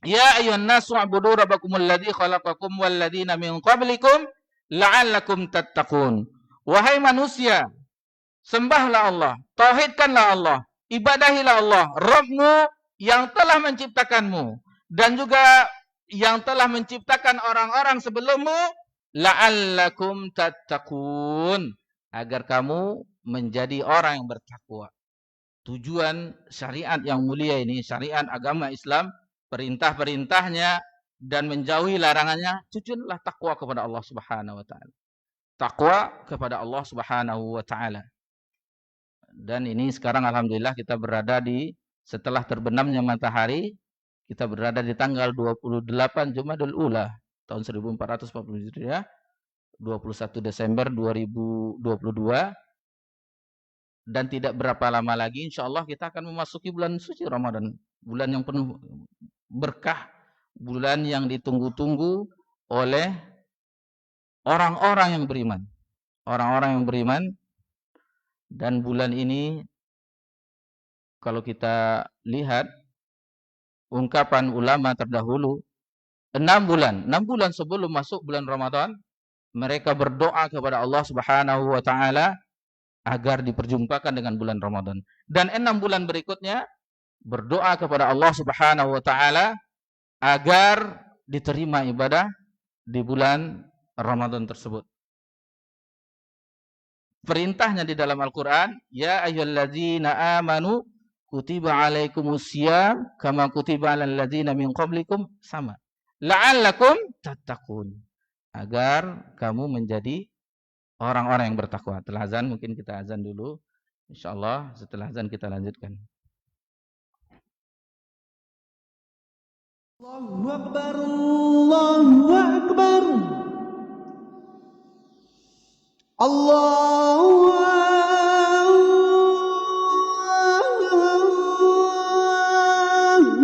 A: Ya ayyuhan nasu u'budu rabbakumul ladzi khalaqakum wal ladzina min qablikum la'allakum tattaqun. Wahai manusia, sembahlah Allah, tauhidkanlah Allah, ibadahilah Allah, Rabbmu yang telah menciptakanmu dan juga yang telah menciptakan orang-orang sebelummu, la'allakum tattaqun, agar kamu menjadi orang yang bertakwa. Tujuan syariat yang mulia ini, syariat agama Islam, perintah-perintahnya dan menjauhi larangannya, tujuanlah takwa kepada Allah Subhanahu wa taala. Takwa kepada Allah Subhanahu wa taala. Dan ini sekarang alhamdulillah kita berada di setelah terbenamnya matahari, kita berada di tanggal 28 Jumadil Ula tahun 1440 Hijriah, 21 Desember 2022. Dan tidak berapa lama lagi insya Allah kita akan memasuki bulan suci Ramadan. Bulan yang penuh berkah. Bulan yang ditunggu-tunggu oleh orang-orang yang beriman. Orang-orang yang beriman. Dan bulan ini kalau kita lihat ungkapan ulama terdahulu, 6 bulan sebelum masuk bulan Ramadan, mereka berdoa kepada Allah Subhanahu wa taala agar diperjumpakan dengan bulan Ramadan. Dan 6 bulan berikutnya berdoa kepada Allah Subhanahu wa taala agar diterima ibadah di bulan Ramadan tersebut. Perintahnya di dalam Al-Quran, ya ayyuhalladzina amanu kutiba alaikumusiyam kama kutiba alal ladzina min qablikum, sama. La'allakum tattaqun. Agar kamu menjadi orang-orang yang bertakwa. Telah azan, mungkin kita azan dulu. Insyaallah setelah azan kita lanjutkan.
B: Allahu Akbar, Allahu Akbar. Allahu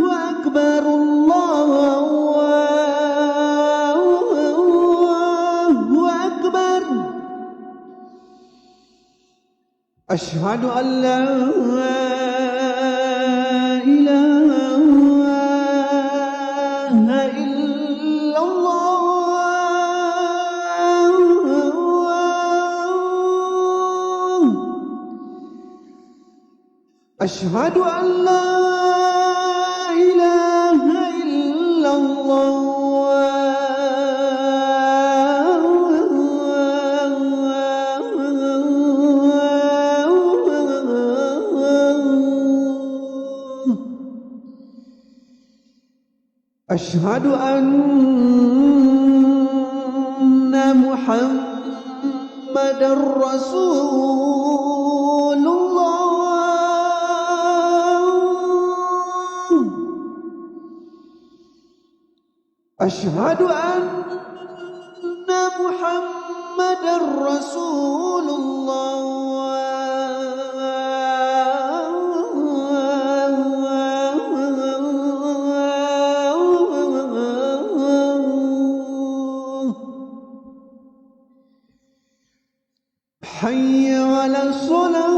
B: Akbar, Allahu Akbar. Asyhadu an la ilaha illallah. Asyhadu an la ilaha illallah. Asyhadu anna Muhammadar Rasulullah. Asyhadu anna Muhammadar Rasulullah. Hayya 'alas salah.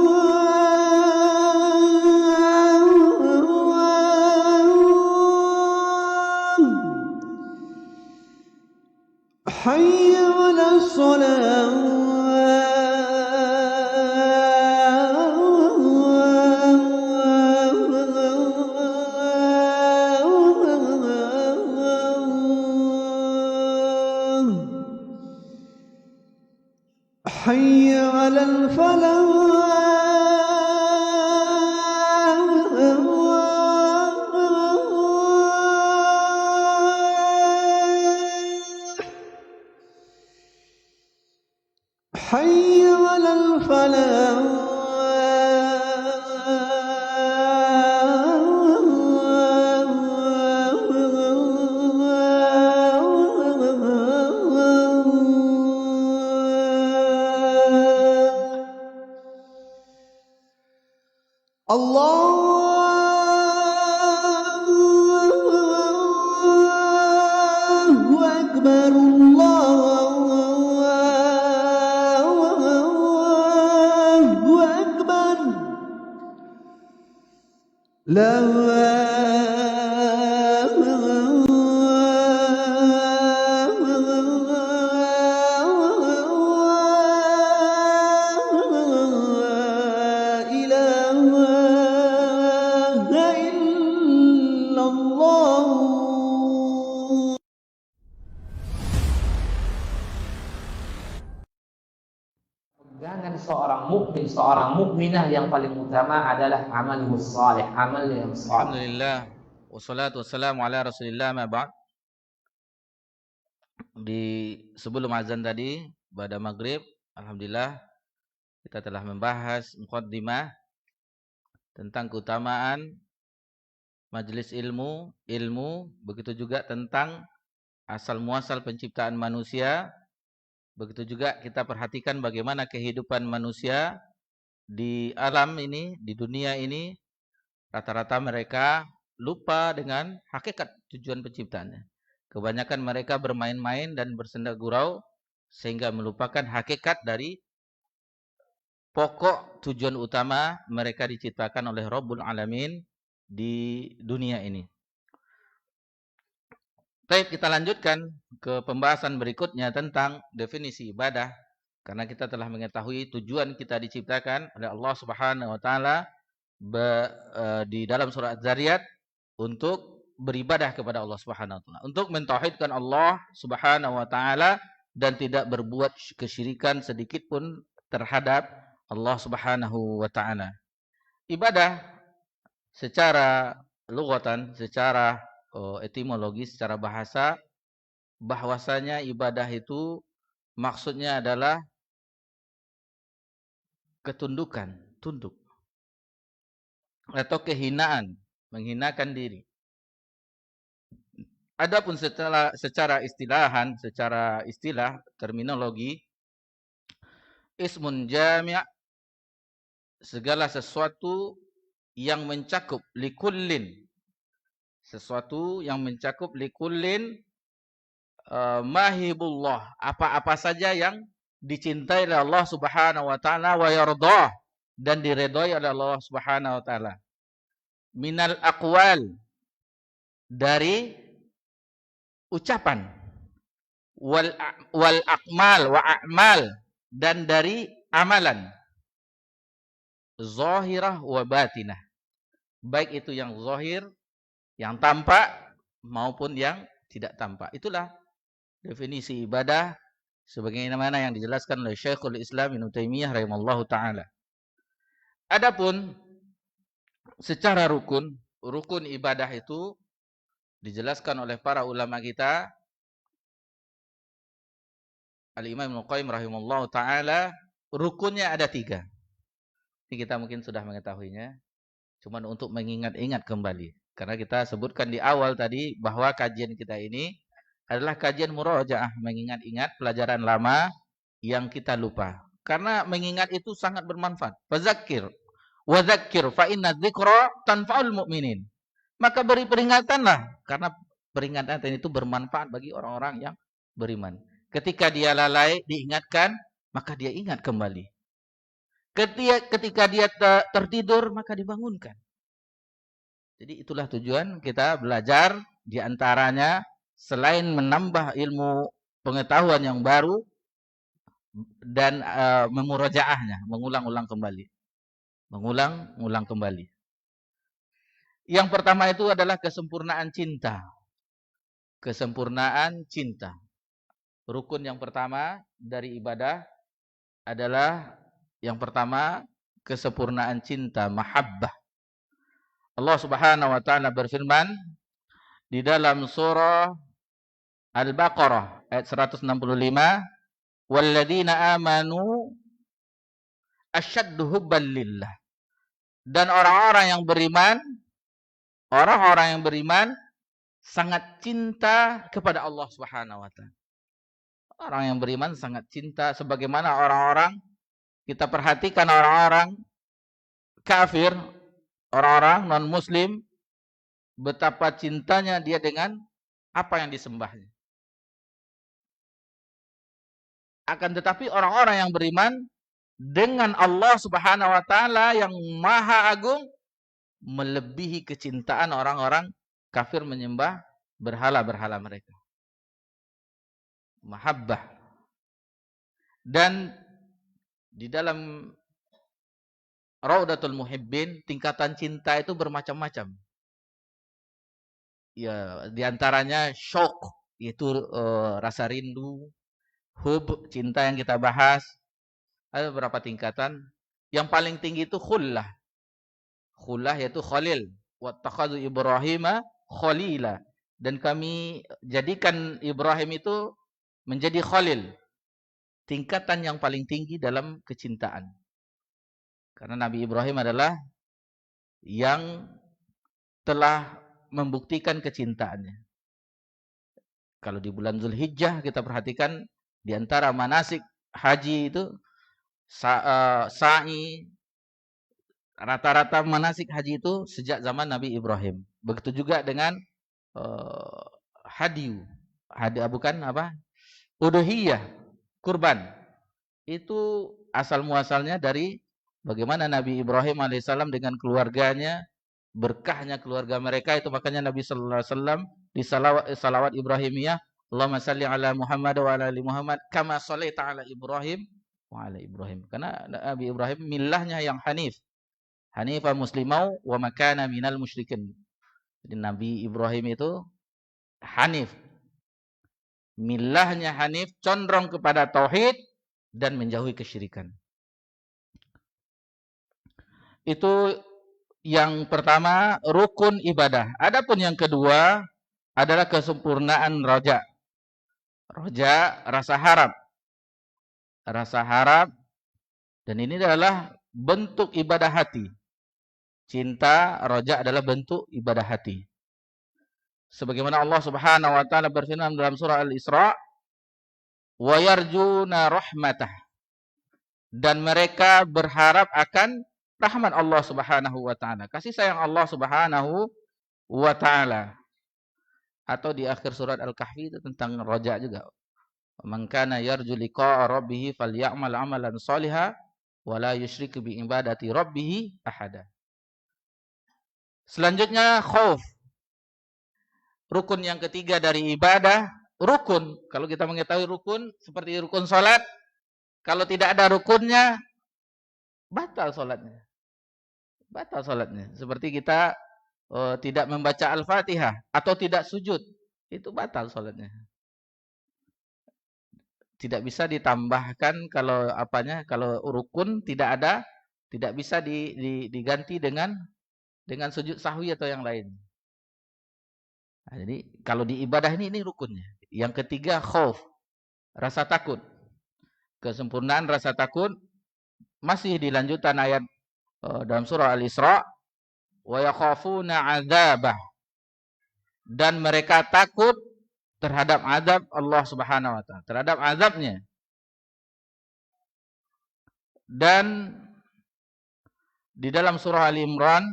B: Hayya 'alas salah. Hayya 'alal falah. Hayya 'alal falah. Allahu Akbar, Allahu Akbar. La ilaha illallah.
C: Pegangan seorang mukmin, seorang mukminah yang paling utama adalah amalus saleh, amal yang saleh.
A: Alhamdulillah, wassalatu wassalamu ala Rasulillah, ma ba'd. Sebelum azan tadi pada maghrib, alhamdulillah kita telah membahas muqaddimah tentang keutamaan majelis ilmu, begitu juga tentang asal muasal penciptaan manusia. Begitu juga kita perhatikan bagaimana kehidupan manusia di alam ini, di dunia ini. Rata-rata mereka lupa dengan hakikat tujuan penciptaannya. Kebanyakan mereka bermain-main dan bersenda gurau sehingga melupakan hakikat dari pokok tujuan utama mereka diciptakan oleh Rabbul Alamin di dunia ini. Baik, kita lanjutkan ke pembahasan berikutnya tentang definisi ibadah. Karena kita telah mengetahui tujuan kita diciptakan oleh Allah Subhanahu wa taala di dalam surah Az-Zariyat untuk beribadah kepada Allah Subhanahu wa taala, untuk mentauhidkan Allah Subhanahu wa taala dan tidak berbuat kesyirikan sedikit pun terhadap Allah Subhanahu wa taala. Ibadah secara lughatan, secara etimologi, secara bahasa, bahwasanya ibadah itu maksudnya adalah ketundukan, tunduk, atau kehinaan, menghinakan diri. Adapun secara istilah terminologi, ismun jami' segala sesuatu yang mencakup likullin, sesuatu yang mencakup likullin mahibullah, apa-apa saja yang dicintai oleh Allah Subhanahu wa taala wa yardah, dan diredhoi oleh Allah Subhanahu wa taala. Minal aqwal, dari ucapan, wal aqmal wa a'mal, dan dari amalan, zahirah wa batinah, baik itu yang zahir, yang tampak, maupun yang tidak tampak. Itulah definisi ibadah sebagaimana yang dijelaskan oleh Syekhul Islam Ibnu Taimiyah rahimallahu taala. Adapun secara rukun ibadah itu dijelaskan oleh para ulama kita, Al-Imam Ibnu Qayyim rahimallahu taala, rukunnya ada 3. Ini kita mungkin sudah mengetahuinya, cuman untuk mengingat-ingat kembali. Karena kita sebutkan di awal tadi bahwa kajian kita ini adalah kajian murajaah, mengingat-ingat pelajaran lama yang kita lupa. Karena mengingat itu sangat bermanfaat. Fadzakir wa dzakir fa inna dzikra tanfa'ul mu'minin. Maka beri peringatanlah, karena peringatan itu bermanfaat bagi orang-orang yang beriman. Ketika dia lalai, diingatkan, maka dia ingat kembali. Ketika dia tertidur, maka dibangunkan. Jadi itulah tujuan kita belajar, di antaranya selain menambah ilmu pengetahuan yang baru dan memurajaahnya, mengulang-ulang kembali. Mengulang-ulang kembali. Yang pertama itu adalah kesempurnaan cinta. Kesempurnaan cinta. Rukun yang pertama dari ibadah adalah yang pertama kesempurnaan cinta, mahabbah. Allah Subhanahu wa taala berfirman di dalam surah Al-Baqarah ayat 165, "Walladzina amanu asyaddu hubban lillah." Dan orang-orang yang beriman sangat cinta kepada Allah Subhanahu wa taala. Orang yang beriman sangat cinta, sebagaimana orang-orang, kita perhatikan orang-orang kafir, orang-orang non-muslim, betapa cintanya dia dengan apa yang disembahnya. Akan tetapi orang-orang yang beriman dengan Allah Subhanahu wa taala yang Maha Agung melebihi kecintaan orang-orang kafir menyembah berhala-berhala mereka. Mahabbah. Dan di dalam Raudatul Muhibbin, tingkatan cinta itu bermacam-macam. Ya, di antaranya syauq, yaitu rasa rindu, hub, cinta yang kita bahas. Ada beberapa tingkatan. Yang paling tinggi itu khullah. Khullah yaitu khalil. Wattakhadhu Ibrahima khalila. Dan kami jadikan Ibrahim itu menjadi khalil. Tingkatan yang paling tinggi dalam kecintaan. Karena Nabi Ibrahim adalah yang telah membuktikan kecintaannya. Kalau di bulan Zulhijjah kita perhatikan, di antara manasik haji itu sa'i, rata-rata manasik haji itu sejak zaman Nabi Ibrahim. Begitu juga dengan udhiyah, kurban. Itu asal muasalnya dari bagaimana Nabi Ibrahim alaihissalam dengan keluarganya, berkahnya keluarga mereka. Itu makanya Nabi sallallahu alaihi wasallam di salawat Ibrahimiyah, Allahumma salli ala Muhammad wa ala ali Muhammad kama shalaita ala Ibrahim wa ala Ibrahim. Karena Nabi Ibrahim millahnya yang hanif. Hanifah muslimau wa makana minal musyrikin. Jadi Nabi Ibrahim itu hanif, Millahnya hanif, condong kepada tauhid dan menjauhi kesyirikan. Itu yang pertama, rukun ibadah. Adapun yang kedua adalah kesempurnaan roja. Roja, rasa harap. Rasa harap, dan ini adalah bentuk ibadah hati. Cinta, roja adalah bentuk ibadah hati. Sebagaimana Allah Subhanahu wa taala berfirman dalam surah Al-Isra, "Wa yarjuna rahmatah." Dan mereka berharap akan rahmat Allah Subhanahu wa taala, kasih sayang Allah Subhanahu wa taala. Atau di akhir surat Al-Kahfi itu tentang roja juga. Man kana yarju liqa'a rabbih falyamal 'amalan shalihan wa la yusyrik bi ibadati rabbih ahada. Selanjutnya khauf. Rukun yang ketiga dari ibadah, rukun. Kalau kita mengetahui rukun seperti rukun salat, kalau tidak ada rukunnya batal salatnya. Batal salatnya. Seperti kita tidak membaca Al-Fatihah atau tidak sujud, itu batal salatnya. Tidak bisa ditambahkan kalau kalau rukun tidak ada, tidak bisa diganti dengan sujud sahwi atau yang lain. Nah, jadi kalau di ibadah ini rukunnya. Yang ketiga khauf, rasa takut. Kesempurnaan rasa takut masih di lanjutan ayat dalam surah Al-Isra, wa yakhafuna 'adzabah. Dan mereka takut terhadap azab Allah Subhanahu wa taala, terhadap azabnya. Dan di dalam surah Al-Imran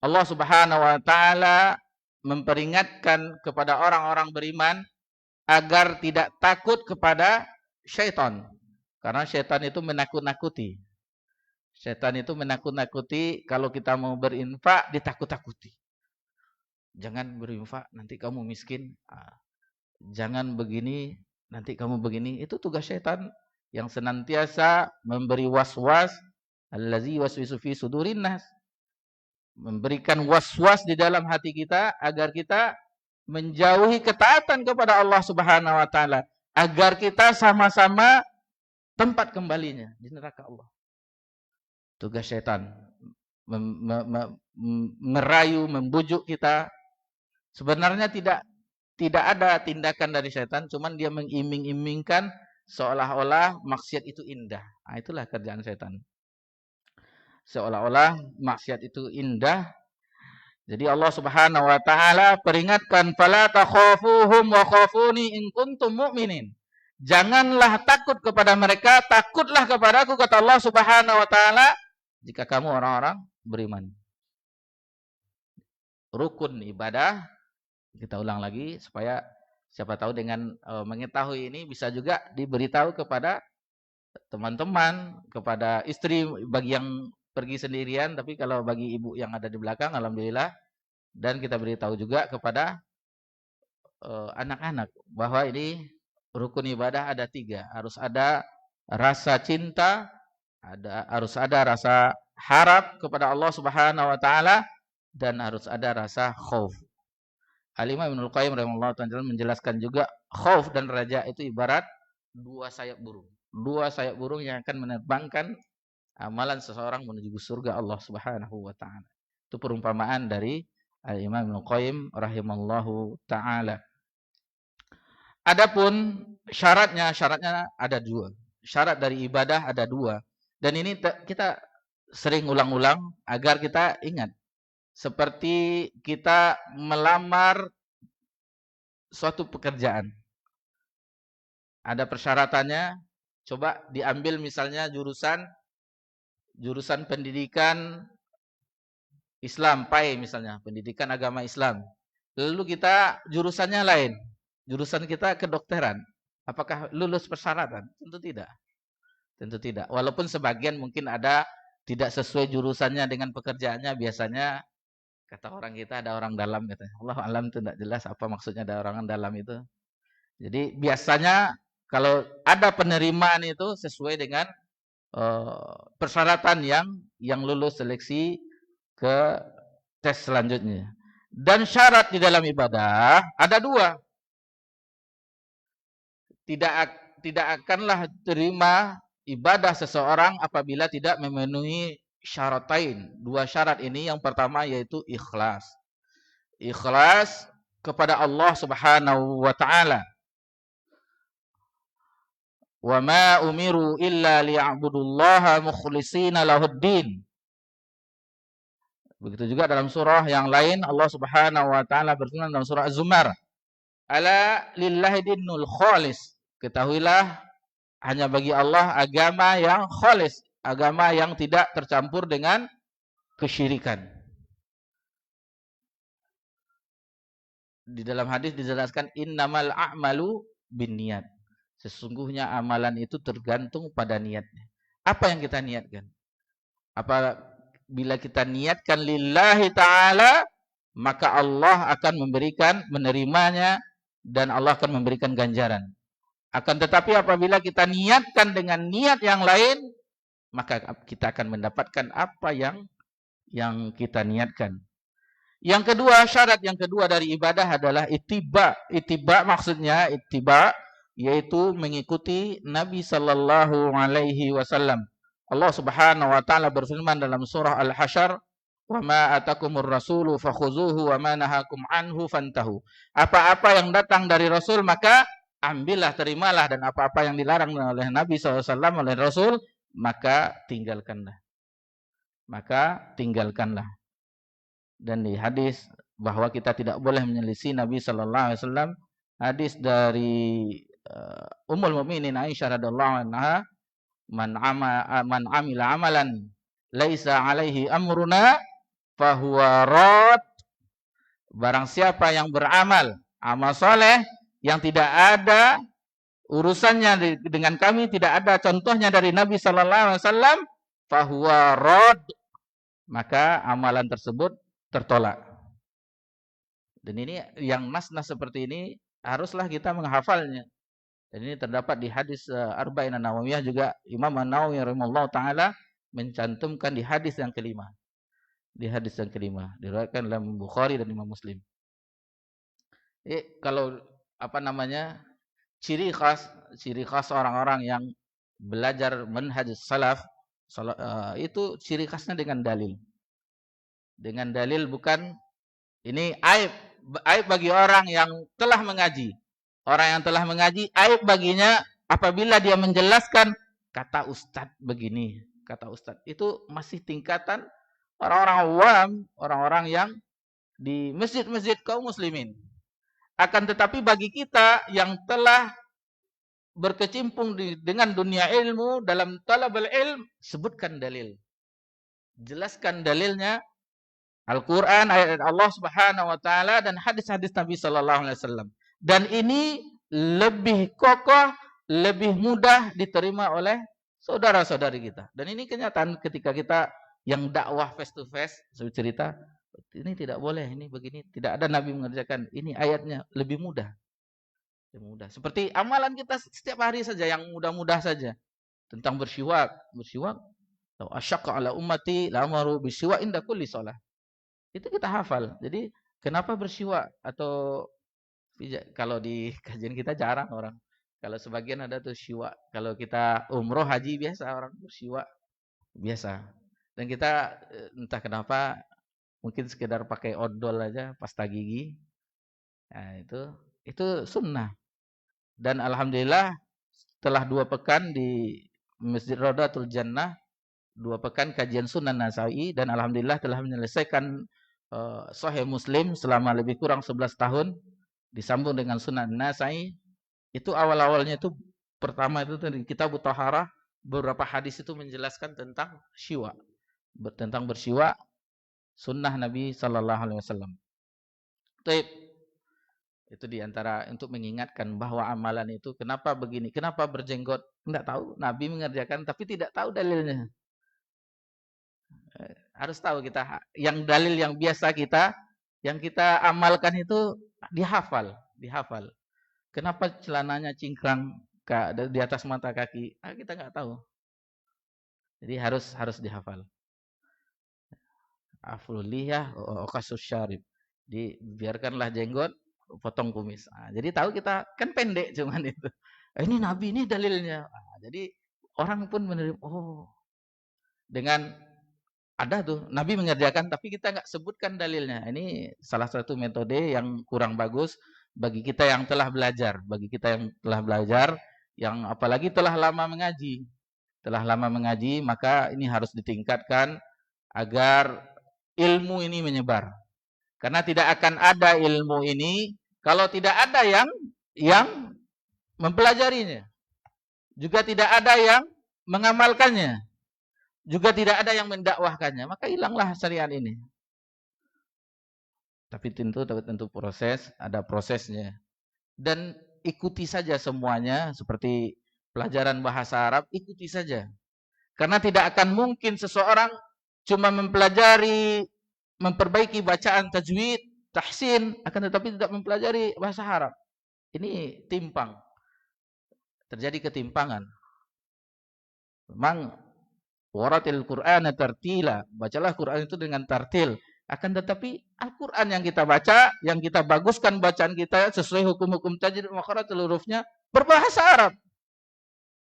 A: Allah Subhanahu wa taala memperingatkan kepada orang-orang beriman agar tidak takut kepada syaitan. Karena syaitan itu menakut-nakuti. Syaitan itu menakut-nakuti, kalau kita mau berinfak ditakut-takuti. Jangan berinfak, nanti kamu miskin. Jangan begini, nanti kamu begini. Itu tugas syaitan yang senantiasa memberi was-was. Allazi waswisu fi sudurin nas. Memberikan was-was di dalam hati kita agar kita menjauhi ketaatan kepada Allah Subhanahu wa taala, agar kita sama-sama tempat kembalinya di neraka Allah. Tugas syaitan merayu, membujuk kita. Sebenarnya tidak ada tindakan dari syaitan, cuman dia mengiming-imingkan seolah-olah maksiat itu indah. Nah, itulah kerjaan syaitan. Seolah-olah maksiat itu indah. Jadi Allah Subhanahu wa taala peringatkan, fala takhafuhum wa khafuni in kuntum mu'minin. Janganlah takut kepada mereka, takutlah kepadaku, kata Allah Subhanahu wa taala, jika kamu orang-orang beriman. Rukun ibadah, kita ulang lagi supaya siapa tahu dengan mengetahui ini bisa juga diberitahu kepada teman-teman, kepada istri bagi yang pergi sendirian, tapi kalau bagi ibu yang ada di belakang, alhamdulillah. Dan kita beritahu juga kepada anak-anak bahwa ini rukun ibadah ada 3. Harus ada rasa cinta, harus ada rasa harap kepada Allah Subhanahu wa taala, dan harus ada rasa khauf. Al-Imam Ibnul Qayyim rahimahullah ta'ala menjelaskan juga khauf dan raja itu ibarat 2 sayap burung. 2 sayap burung yang akan menerbangkan amalan seseorang menuju surga Allah Subhanahu wa taala. Itu perumpamaan dari Al-Imam Ibnul Qayyim rahimallahu taala. Adapun syaratnya ada 2. Syarat dari ibadah ada 2. Dan ini kita sering ulang-ulang agar kita ingat. Seperti kita melamar suatu pekerjaan. Ada persyaratannya. Coba diambil misalnya jurusan pendidikan Islam, PAI misalnya, pendidikan agama Islam. Lalu kita jurusannya lain. Jurusan kita kedokteran. Apakah lulus persyaratan? Tentu tidak. Tentu tidak. Walaupun sebagian mungkin ada tidak sesuai jurusannya dengan pekerjaannya, biasanya kata orang kita ada orang dalam katanya. Allah alam itu tidak jelas apa maksudnya ada orang dalam itu. Jadi biasanya kalau ada penerimaan itu sesuai dengan persyaratan yang lulus seleksi ke tes selanjutnya. Dan syarat di dalam ibadah ada 2. tidak akanlah terima ibadah seseorang apabila tidak memenuhi syaratain. Dua syarat ini, yang pertama yaitu ikhlas. Ikhlas kepada Allah Subhanahu wa taala. Wa ma umiru illa liya'budullaha mukhlishina lahuddin. Begitu juga dalam surah yang lain Allah Subhanahu wa taala berfirman dalam surah Az-Zumar, "Ala lillahi dinul khalis." Ketahuilah hanya bagi Allah agama yang khalis, agama yang tidak tercampur dengan kesyirikan. Di dalam hadis dijelaskan innamal a'malu binniyat. Sesungguhnya amalan itu tergantung pada niatnya. Apa yang kita niatkan? Apabila kita niatkan lillahi ta'ala, maka Allah akan menerimanya, dan Allah akan memberikan ganjaran. Akan tetapi apabila kita niatkan dengan niat yang lain, maka kita akan mendapatkan apa yang kita niatkan. Yang kedua, syarat yang kedua dari ibadah adalah ittiba. Ittiba maksudnya yaitu mengikuti Nabi sallallahu alaihi wasallam. Allah Subhanahu wa taala berfirman dalam surah Al-Hasyr, "Wa ma atakumur rasulu fakhuzuhu wa ma nahakum anhu fantahu." Apa-apa yang datang dari Rasul maka ambillah, terimalah, dan apa-apa yang dilarang oleh Nabi SAW, oleh Rasul, maka tinggalkanlah. Dan di hadis bahwa kita tidak boleh menyelisih Nabi SAW, hadis dari Ummul Mukminin Aisyah radhiyallahu anha, man amila amalan laisa alaihi amruna fahuwa rad. Barang siapa yang beramal amal soleh yang tidak ada urusannya dengan kami, tidak ada contohnya dari Nabi sallallahu alaihi wasallam, fahuwa rad, maka amalan tersebut tertolak. Dan ini yang nas-nas seperti ini haruslah kita menghafalnya. Dan ini terdapat di hadis Arba'in An-Nawawiyah juga. Imam An-Nawawi rahimahullah ta'ala mencantumkan di hadis yang kelima. Diriwayatkan dalam Bukhari dan Imam Muslim. Kalau ciri khas orang-orang yang belajar manhaj salaf, itu ciri khasnya dengan dalil. Dengan dalil, bukan ini aib bagi orang yang telah mengaji. Orang yang telah mengaji, aib baginya apabila dia menjelaskan kata ustadz begini, kata ustadz. Itu masih tingkatan orang-orang awam, orang-orang yang di masjid-masjid kaum muslimin. Akan tetapi bagi kita yang telah berkecimpung dengan dunia ilmu, dalam talabul ilm, sebutkan dalil. Jelaskan dalilnya, Al-Quran, ayat Allah Subhanahu wa taala, dan hadis-hadis Nabi sallallahu alaihi wasallam. Dan ini lebih kokoh, lebih mudah diterima oleh saudara-saudari kita. Dan ini kenyataan ketika kita yang dakwah face to face, saya cerita, ini tidak boleh, ini begini, tidak ada Nabi mengerjakan. Ini ayatnya lebih mudah. Seperti amalan kita setiap hari saja, yang mudah-mudah saja. Tentang bersiwak. Law asyaqqa ala ummati la'amaru bisiwak inda kulli shalah. Itu kita hafal. Jadi kenapa bersiwak? Atau kalau di kajian kita jarang orang. Kalau sebagian ada tuh siwak. Kalau kita umroh haji biasa orang bersiwak biasa. Dan kita entah kenapa mungkin sekedar pakai odol aja pasta gigi. Nah, itu sunnah. Dan alhamdulillah setelah 2 pekan di Masjid Raudatul Jannah, 2 pekan kajian Sunan Nasa'i, dan alhamdulillah telah menyelesaikan Sahih Muslim selama lebih kurang 11 tahun. Disambung dengan Sunan Nasa'i. Itu awal-awalnya itu, pertama itu dari Kitab Thaharah, beberapa hadis itu menjelaskan tentang siwak. Tentang bersiwak, sunnah Nabi sallallahu alaihi wasallam. Itu diantara untuk mengingatkan bahwa amalan itu kenapa begini, kenapa berjenggot, enggak tahu, Nabi mengerjakan tapi tidak tahu dalilnya. Harus tahu kita, yang dalil yang biasa yang kita amalkan itu dihafal. Kenapa celananya cingkrang di atas mata kaki? Kita nggak tahu. Jadi harus dihafal. Afrul lihah wa qasus syarib. Dibiarkanlah jenggot, potong kumis. Jadi tahu kita kan pendek cuman itu. Ini Nabi, ini dalilnya. Jadi orang pun menerima, dengan ada tuh Nabi mengerjakan tapi kita nggak sebutkan dalilnya. Ini salah satu metode yang kurang bagus bagi kita yang telah belajar, yang apalagi telah lama mengaji. Maka ini harus ditingkatkan agar ilmu ini menyebar. Karena tidak akan ada ilmu ini kalau tidak ada yang mempelajarinya. Juga tidak ada yang mengamalkannya. Juga tidak ada yang mendakwahkannya, maka hilanglah syariat ini. Tapi tentu ada prosesnya. Dan ikuti saja semuanya, seperti pelajaran bahasa Arab, ikuti saja. Karena tidak akan mungkin seseorang cuma memperbaiki bacaan tajwid, tahsin, akan tetapi tidak mempelajari bahasa Arab. Ini timpang. Terjadi ketimpangan. Memang waratil Qur'ana tartila. Bacalah Quran itu dengan tartil. Akan tetapi Al-Quran yang kita baca, yang kita baguskan bacaan kita sesuai hukum-hukum tajwid makhrajul hurufnya berbahasa Arab.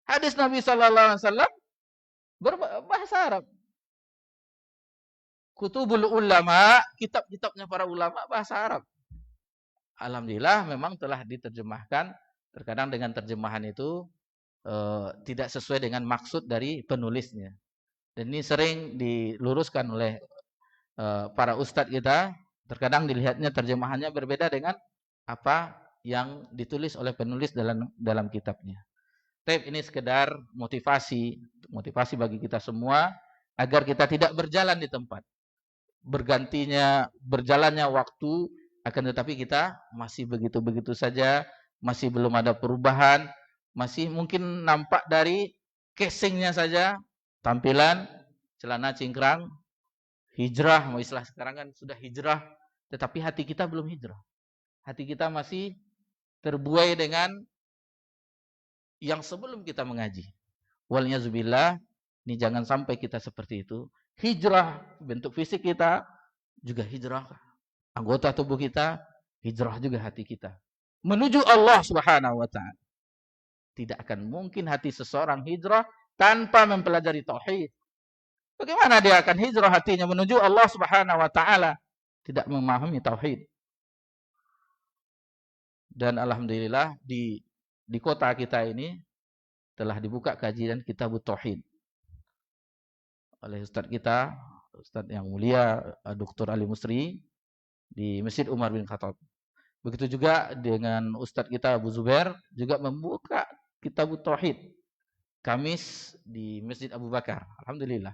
A: Hadis Nabi sallallahu alaihi wasallam berbahasa Arab. Kutubul ulama, kitab-kitabnya para ulama bahasa Arab. Alhamdulillah memang telah diterjemahkan. Terkadang dengan terjemahan itu tidak sesuai dengan maksud dari penulisnya. Dan ini sering diluruskan oleh para ustadz kita. Terkadang dilihatnya terjemahannya berbeda dengan apa yang ditulis oleh penulis dalam kitabnya. Tapi ini sekedar motivasi bagi kita semua agar kita tidak berjalan di tempat. Berjalannya waktu, akan tetapi kita masih begitu-begitu saja, masih belum ada perubahan, masih mungkin nampak dari casingnya saja. Tampilan, celana cingkrang, hijrah, istilah sekarang kan sudah hijrah, tetapi hati kita belum hijrah. Hati kita masih terbuai dengan yang sebelum kita mengaji. Walnyazubillah, ini jangan sampai kita seperti itu. Hijrah, bentuk fisik kita, juga hijrah. Anggota tubuh kita, hijrah juga hati kita. Menuju Allah Subhanahu wa ta'ala. Tidak akan mungkin hati seseorang hijrah tanpa mempelajari tauhid. Bagaimana dia akan hijrah hatinya menuju Allah Subhanahu wa taala tidak memahami tauhid? Dan alhamdulillah di kota kita ini telah dibuka kajian kitab tauhid oleh ustaz kita, ustaz yang mulia Dr. Ali Musri di Masjid Umar bin Khattab. Begitu juga dengan ustaz kita Abu Zubair juga membuka kitab tauhid Kamis di Masjid Abu Bakar. Alhamdulillah.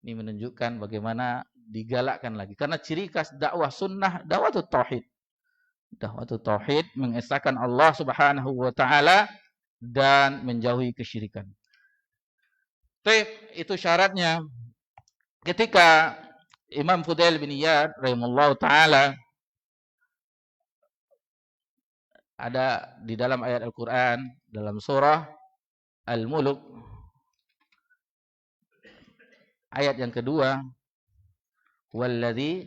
A: Ini menunjukkan bagaimana digalakkan lagi. Karena ciri khas dakwah sunnah, dakwah tauhid. Dakwah tauhid mengesahkan Allah Subhanahu wa taala dan menjauhi kesyirikan. Itu syaratnya. Ketika Imam Fudail bin Iyad rahimahullah taala ada di dalam ayat Al-Qur'an dalam surah Al-Mulk ayat yang kedua, alladzi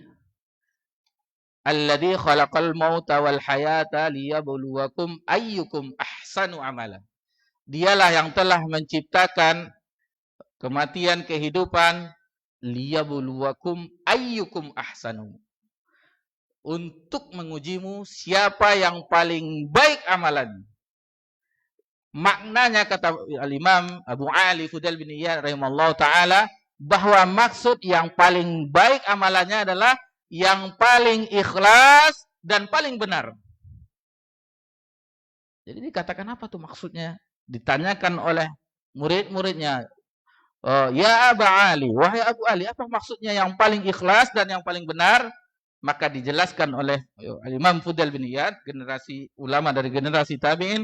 A: khalaqal mauta wal hayata liyabluwakum ayyukum ahsanu amala. Dialah yang telah menciptakan kematian, kehidupan, liyabluwakum ayyukum ahsanu. Untuk mengujimu siapa yang paling baik amalan. Maknanya kata Al-Imam Abu Ali Fudail bin Iyad rahimahullah ta'ala, bahwa maksud yang paling baik amalannya adalah yang paling ikhlas dan paling benar. Jadi dikatakan apa tuh maksudnya? Ditanyakan oleh murid-muridnya, ya Abu Ali, wahai Abu Ali, apa maksudnya yang paling ikhlas dan yang paling benar? Maka dijelaskan oleh Imam Fudail bin Iyad, generasi ulama dari generasi tabi'in,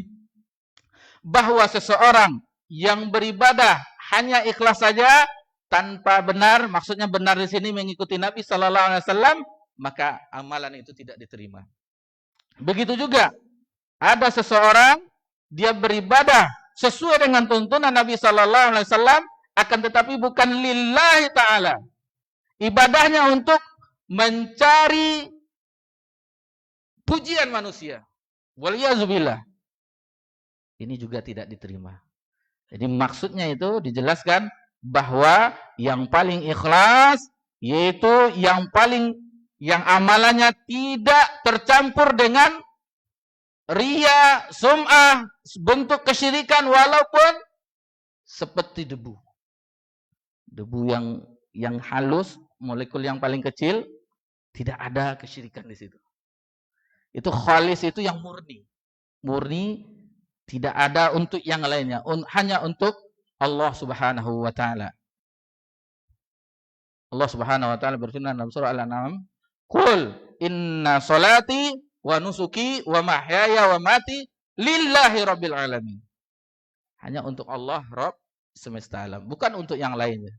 A: bahwa seseorang yang beribadah hanya ikhlas saja tanpa benar, maksudnya benar di sini mengikuti Nabi sallallahu alaihi wasallam, maka amalan itu tidak diterima. Begitu juga ada seseorang dia beribadah sesuai dengan tuntunan Nabi sallallahu alaihi wasallam, akan tetapi bukan lillahi taala. Ibadahnya untuk mencari pujian manusia. Waliyazubillah. ini juga tidak diterima. Jadi maksudnya itu dijelaskan bahwa yang paling ikhlas yaitu yang amalannya tidak tercampur dengan riya, sum'ah, bentuk kesyirikan walaupun seperti debu. Debu yang halus, molekul yang paling kecil, tidak ada kesyirikan di situ. Itu khalis, itu yang murni. Murni, tidak ada untuk yang lainnya, hanya untuk Allah Subhanahu wa taala. Allah Subhanahu wa taala berfirman dalam surah Al-An'am, "Qul inna salati wa nusuki wa mahyaya wa mati lillahi rabbil alamin." Hanya untuk Allah Rabb semesta alam, bukan untuk yang lainnya.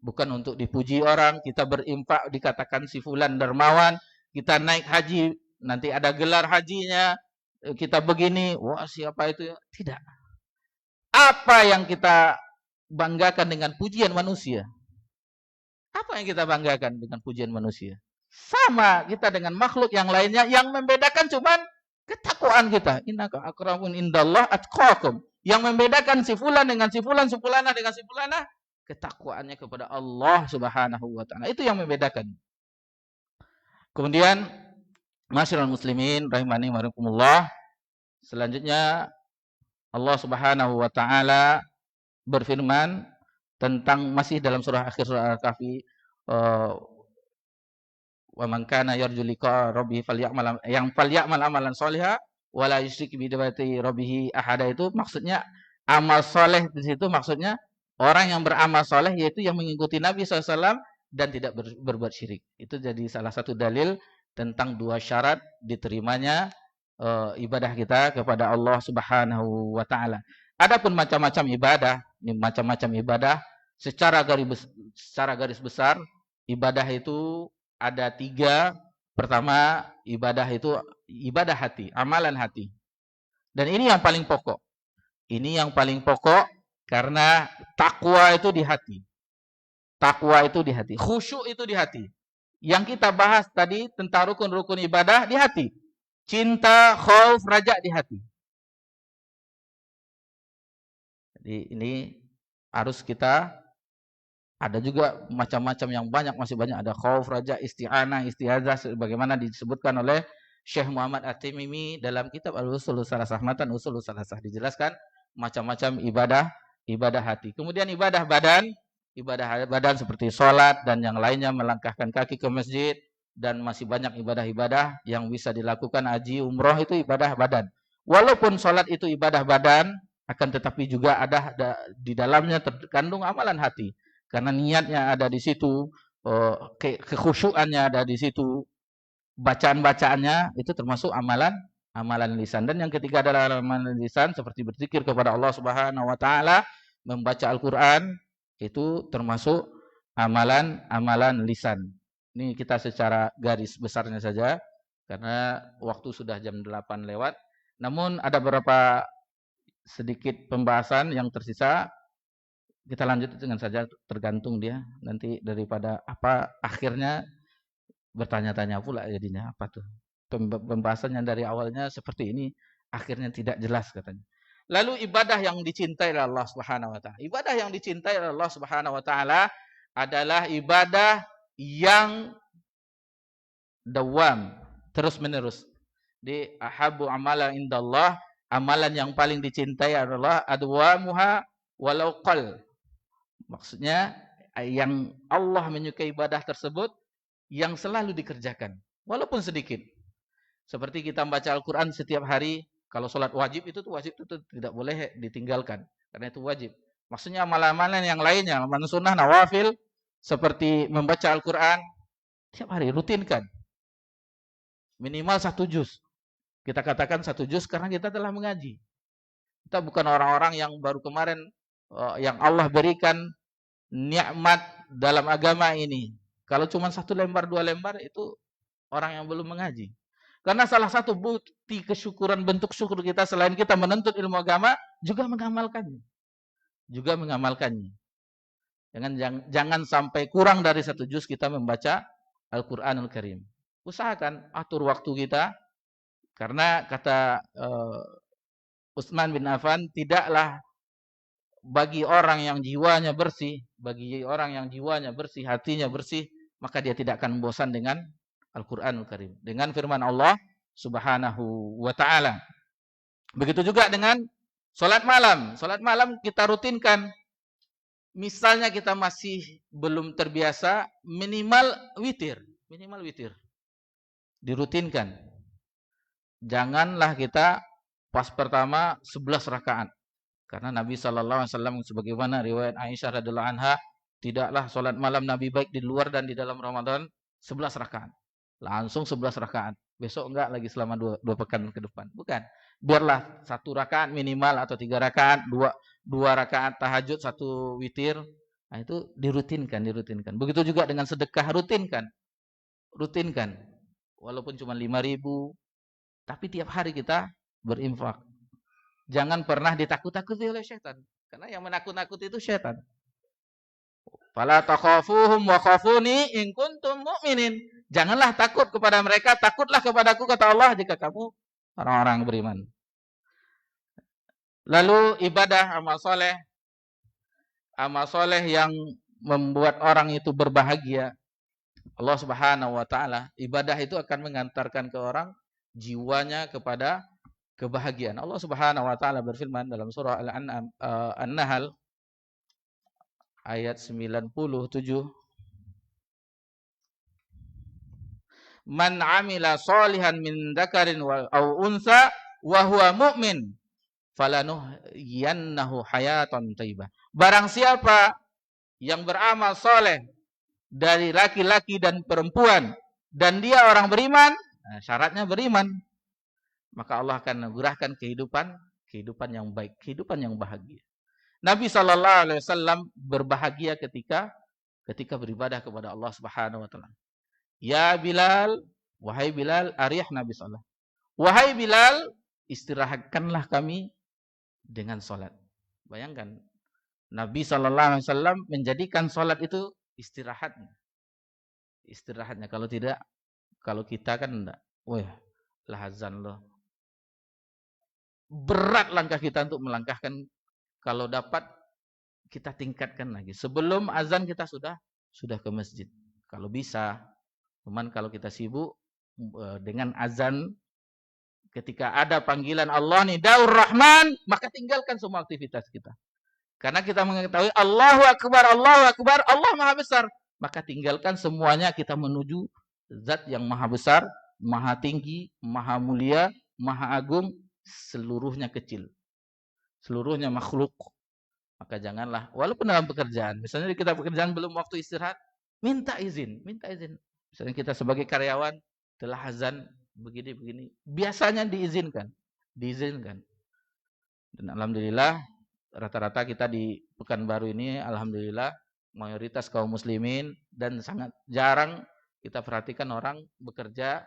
A: Bukan untuk dipuji orang, kita berimpak dikatakan si fulan dermawan, kita naik haji nanti ada gelar hajinya, kita begini, wah siapa itu ya? Tidak. Apa yang kita banggakan dengan pujian manusia? Apa yang kita banggakan dengan pujian manusia? Sama kita dengan makhluk yang lainnya, yang membedakan cuman ketakwaan kita. Innaka akramun indallah atqakum. Yang membedakan si fulan dengan si fulan, si fulanah dengan si fulanah, ketakwaannya kepada Allah Subhanahu wa taala. Itu yang membedakan. Kemudian Masyarul muslimin rahimani wa rahimakumullah. Selanjutnya Allah Subhanahu wa taala berfirman tentang masih dalam surah akhir surah Al-Kahfi, wa man kana yarju liqa rabbih falyamal amalan sholihan wa la yusyrik bi ibadati rabbih ahada. Itu maksudnya amal soleh di situ maksudnya orang yang beramal soleh, yaitu yang mengikuti Nabi SAW dan tidak berbuat syirik. Itu jadi salah satu dalil tentang dua syarat diterimanya ibadah kita kepada Allah Subhanahu wa taala. Adapun macam-macam ibadah secara garis besar ibadah itu ada 3. Pertama, ibadah itu ibadah hati, amalan hati. Dan ini yang paling pokok. Ini yang paling pokok karena takwa itu di hati. Takwa itu di hati, khusyuk itu di hati. Yang kita bahas tadi tentang rukun-rukun ibadah di hati. Cinta, khauf, raja di hati. Jadi ini harus kita, ada juga macam-macam yang banyak, masih banyak. Ada khauf, raja, isti'anah, isti'adzah, sebagaimana disebutkan oleh Syekh Muhammad At-Taimimi dalam kitab Al-Usul Salasah, Matan Usul Salasah, dijelaskan macam-macam ibadah hati. Kemudian ibadah badan seperti sholat dan yang lainnya, melangkahkan kaki ke masjid, dan masih banyak ibadah-ibadah yang bisa dilakukan, haji, umroh, itu ibadah badan. Walaupun sholat itu ibadah badan, akan tetapi juga ada di dalamnya terkandung amalan hati. Karena niatnya ada di situ, kekhusyuannya ada di situ, bacaan-bacaannya itu termasuk amalan lisan. Dan yang ketiga adalah amalan lisan, seperti berzikir kepada Allah Subhanahu wa taala, membaca Al-Qur'an, itu termasuk amalan lisan. Ini kita secara garis besarnya saja karena waktu sudah jam 8 lewat. Namun ada beberapa sedikit pembahasan yang tersisa. Kita lanjut dengan saja, tergantung dia nanti daripada apa akhirnya bertanya-tanya pula jadinya apa tuh. Pembahasannya dari awalnya seperti ini, akhirnya tidak jelas katanya. Lalu ibadah yang dicintai oleh Allah Subhanahu wa taala. Ibadah yang dicintai oleh Allah Subhanahu wa taala adalah ibadah yang dawam, terus-menerus. Di ahabbu amala indallah, amalan yang paling dicintai adalah adwamuha walau qal. Maksudnya yang Allah menyukai ibadah tersebut yang selalu dikerjakan walaupun sedikit. Seperti kita membaca Al-Qur'an setiap hari, kalau sholat wajib itu tidak boleh ditinggalkan karena itu wajib. Maksudnya amalan-amalan yang lainnya, amalan sunnah, nawafil, seperti membaca Al-Qur'an tiap hari, rutinkan. Minimal 1 juz. Kita katakan 1 juz karena kita telah mengaji. Kita bukan orang-orang yang baru kemarin yang Allah berikan nikmat dalam agama ini. Kalau cuma 1 lembar, 2 lembar, itu orang yang belum mengaji. Karena salah satu bukti kesyukuran, bentuk syukur kita selain kita menuntut ilmu agama, juga mengamalkannya. Jangan sampai kurang dari 1 juz kita membaca Al-Qur'anul Karim. Usahakan atur waktu kita, karena kata Utsman bin Affan, tidaklah bagi orang yang jiwanya bersih, hatinya bersih, maka dia tidak akan bosan dengan Al-Qur'anul Karim, dengan firman Allah Subhanahu wa taala. Begitu juga dengan salat malam. Salat malam kita rutinkan. Misalnya kita masih belum terbiasa, minimal witir. Dirutinkan. Janganlah kita pas pertama 11 rakaat. Karena Nabi SAW sebagaimana riwayat Aisyah radhiyallahu anha, tidaklah salat malam Nabi baik di luar dan di dalam Ramadan 11 rakaat. Langsung 11 rakaat. Besok enggak lagi selama dua pekan ke depan. Bukan. Biarlah 1 rakaat minimal atau 3 rakaat, 2 rakaat tahajud, 1 witir. Nah, itu dirutinkan. Begitu juga dengan sedekah, rutinkan. Walaupun cuma 5.000, tapi tiap hari kita berinfak. Jangan pernah ditakut-takuti oleh syaitan. Karena yang menakut-nakuti itu syaitan. Fala takhafuhum wa khafuni in kuntum mu'minin. Janganlah takut kepada mereka, takutlah kepadaku, kata Allah, jika kamu orang-orang beriman. Lalu ibadah, amal soleh yang membuat orang itu berbahagia. Allah Subhanahu wa taala, ibadah itu akan mengantarkan ke orang jiwanya kepada kebahagiaan. Allah Subhanahu wa taala berfirman dalam surah An-Nahl ayat 97. Man 'amila sholihan min dzakarin aw unsa wa huwa mu'min falanuhyiyannahu hayatan thayyibah. Barang siapa yang beramal soleh dari laki-laki dan perempuan dan dia orang beriman, nah, syaratnya beriman, maka Allah akan menganugerahkan kehidupan yang baik, kehidupan yang bahagia. Nabi SAW berbahagia ketika beribadah kepada Allah Subhanahu wa taala. Ya Bilal, wahai Bilal, ariyah Nabi SAW. Wahai Bilal, istirahatkanlah kami dengan salat. Bayangkan, Nabi SAW menjadikan salat itu istirahatnya. Kalau kita kan enggak. Wah, lahazan loh. Berat langkah kita untuk melangkahkan. Kalau dapat kita tingkatkan lagi. Sebelum azan kita sudah ke masjid. Kalau bisa. Cuman kalau kita sibuk dengan azan, ketika ada panggilan Allah nih, Daur Rahman, maka tinggalkan semua aktivitas kita. Karena kita mengetahui Allahu Akbar, Allah Maha Besar. Maka tinggalkan semuanya, kita menuju Zat yang Maha Besar, Maha Tinggi, Maha Mulia, Maha Agung, seluruhnya kecil. Seluruhnya makhluk. Maka janganlah, walaupun dalam pekerjaan, misalnya kita pekerjaan belum waktu istirahat, minta izin. Misalnya kita sebagai karyawan telah azan begini. Biasanya diizinkan. Dan alhamdulillah rata-rata kita di Pekanbaru ini alhamdulillah mayoritas kaum muslimin, dan sangat jarang kita perhatikan orang bekerja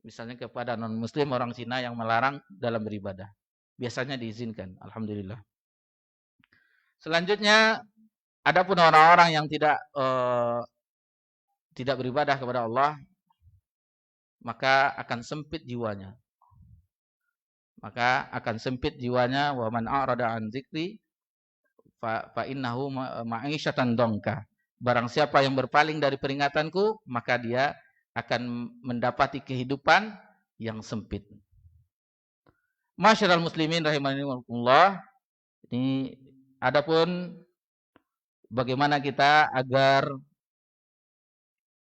A: misalnya kepada non muslim, orang Cina yang melarang dalam beribadah. Biasanya diizinkan, alhamdulillah. Selanjutnya, adapun orang-orang yang tidak beribadah kepada Allah, maka akan sempit jiwanya. Wa man a'rada an dzikri fa innahu ma'isyatan dongka. Barang siapa yang berpaling dari peringatanku, maka dia akan mendapati kehidupan yang sempit. Masyiral muslimin rahimanillah. Ini adapun bagaimana kita agar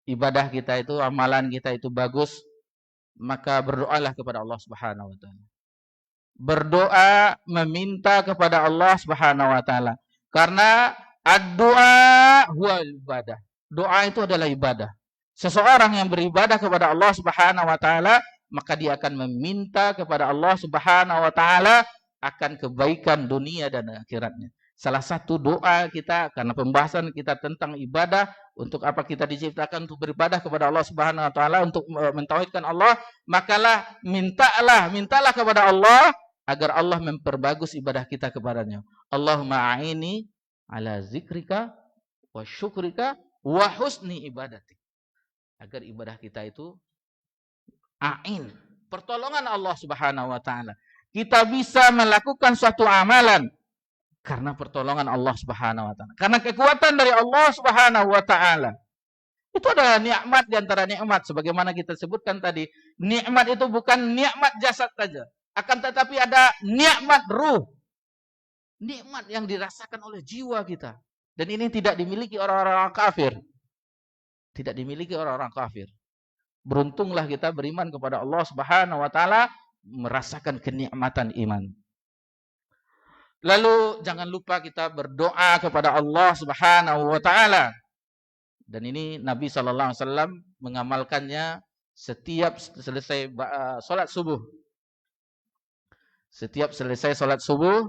A: ibadah kita itu, amalan kita itu bagus, maka berdoalah kepada Allah Subhanahu wa taala. Berdoa meminta kepada Allah Subhanahu wa taala. Karena ad-du'a huwa ibadah. Doa itu adalah ibadah. Seseorang yang beribadah kepada Allah Subhanahu wa taala, maka dia akan meminta kepada Allah Subhanahu wa taala akan kebaikan dunia dan akhiratnya. Salah satu doa kita, karena pembahasan kita tentang ibadah, untuk apa kita diciptakan, untuk beribadah kepada Allah Subhanahu wa taala, untuk mentauhidkan Allah, makalah mintalah kepada Allah agar Allah memperbagus ibadah kita kepadanya. Allahumma a'ini ala zikrika wa syukrika wa husni ibadatik. Agar ibadah kita itu a'in, pertolongan Allah Subhanahu wa taala. kita bisa melakukan suatu amalan karena pertolongan Allah Subhanahu wa taala. Karena kekuatan dari Allah Subhanahu wa taala. Itu adalah nikmat di antara nikmat sebagaimana kita sebutkan tadi. Nikmat itu bukan nikmat jasad saja, akan tetapi ada nikmat ruh. Nikmat yang dirasakan oleh jiwa kita. Dan ini tidak dimiliki orang-orang kafir. Tidak dimiliki orang-orang kafir. Beruntunglah kita beriman kepada Allah Subhanahu wa taala, merasakan kenikmatan iman. Lalu jangan lupa kita berdoa kepada Allah Subhanahu wa taala. Dan ini Nabi SAW mengamalkannya setiap selesai solat subuh. Setiap selesai solat subuh,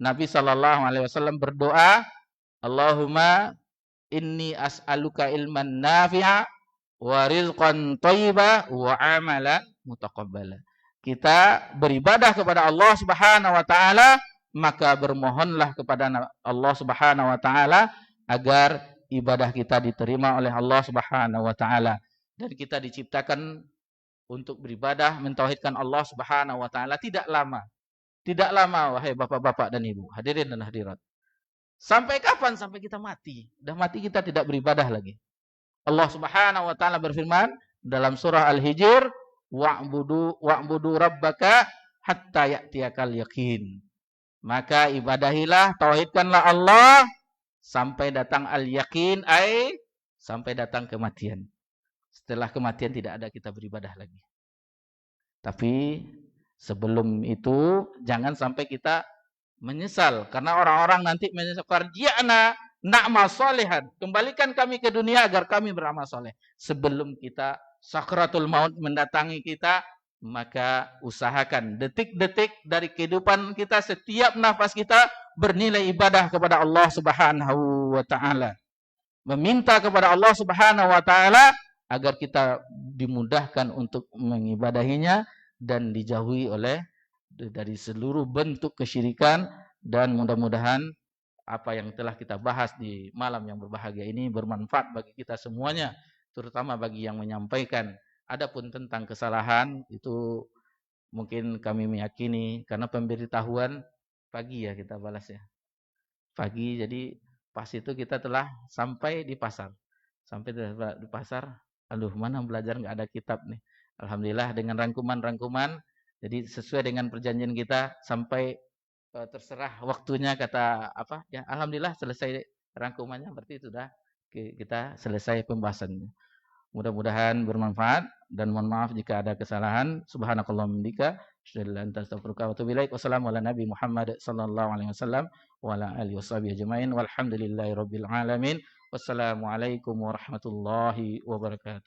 A: Nabi SAW berdoa, Allahumma inni as'aluka ilman nafi'a wa rizqan thayyiba wa amalan mutaqabbala. Kita beribadah kepada Allah Subhanahu wa taala, maka bermohonlah kepada Allah Subhanahu wa taala agar ibadah kita diterima oleh Allah Subhanahu wa taala, dan kita diciptakan untuk beribadah mentauhidkan Allah Subhanahu wa taala tidak lama. Tidak lama wahai bapak-bapak dan ibu, hadirin dan hadirat. Sampai kapan? Sampai kita mati. Dah mati kita tidak beribadah lagi. Allah Subhanahu wa taala berfirman dalam surah Al-Hijr, wa'budu rabbaka hatta ya'tiyakal yaqin. Maka ibadahilah, tauhidkanlah Allah sampai datang al-yaqin, sampai datang kematian. Setelah kematian tidak ada kita beribadah lagi. Tapi sebelum itu jangan sampai kita menyesal, karena orang-orang nanti menyesal, farji'na na'mal sholihan, kembalikan kami ke dunia agar kami beramal soleh. Sebelum kita sakratul maut mendatangi kita, maka usahakan detik-detik dari kehidupan kita, setiap nafas kita bernilai ibadah kepada Allah Subhanahu wa taala. Meminta kepada Allah Subhanahu wa taala agar kita dimudahkan untuk mengibadahinya dan dijauhi oleh dari seluruh bentuk kesyirikan, dan mudah-mudahan apa yang telah kita bahas di malam yang berbahagia ini bermanfaat bagi kita semuanya, terutama bagi yang menyampaikan. Adapun tentang kesalahan itu mungkin kami meyakini karena pemberitahuan pagi ya kita balas ya. Pagi, jadi pas itu kita telah sampai di pasar. Sampai di pasar, aduh mana belajar nggak ada kitab nih. Alhamdulillah dengan rangkuman-rangkuman, jadi sesuai dengan perjanjian kita sampai terserah waktunya kata apa ya. Alhamdulillah selesai rangkumannya, berarti sudah kita selesai pembahasannya. Mudah-mudahan bermanfaat dan mohon maaf jika ada kesalahan. Subhanakallahumma wa bihamdika, wassalamu ala nabi Muhammad sallallahu alaihi wasallam wa ala alihi washabihi ajmain walhamdulillahi rabbil alamin. Wassalamualaikum warahmatullahi wabarakatuh.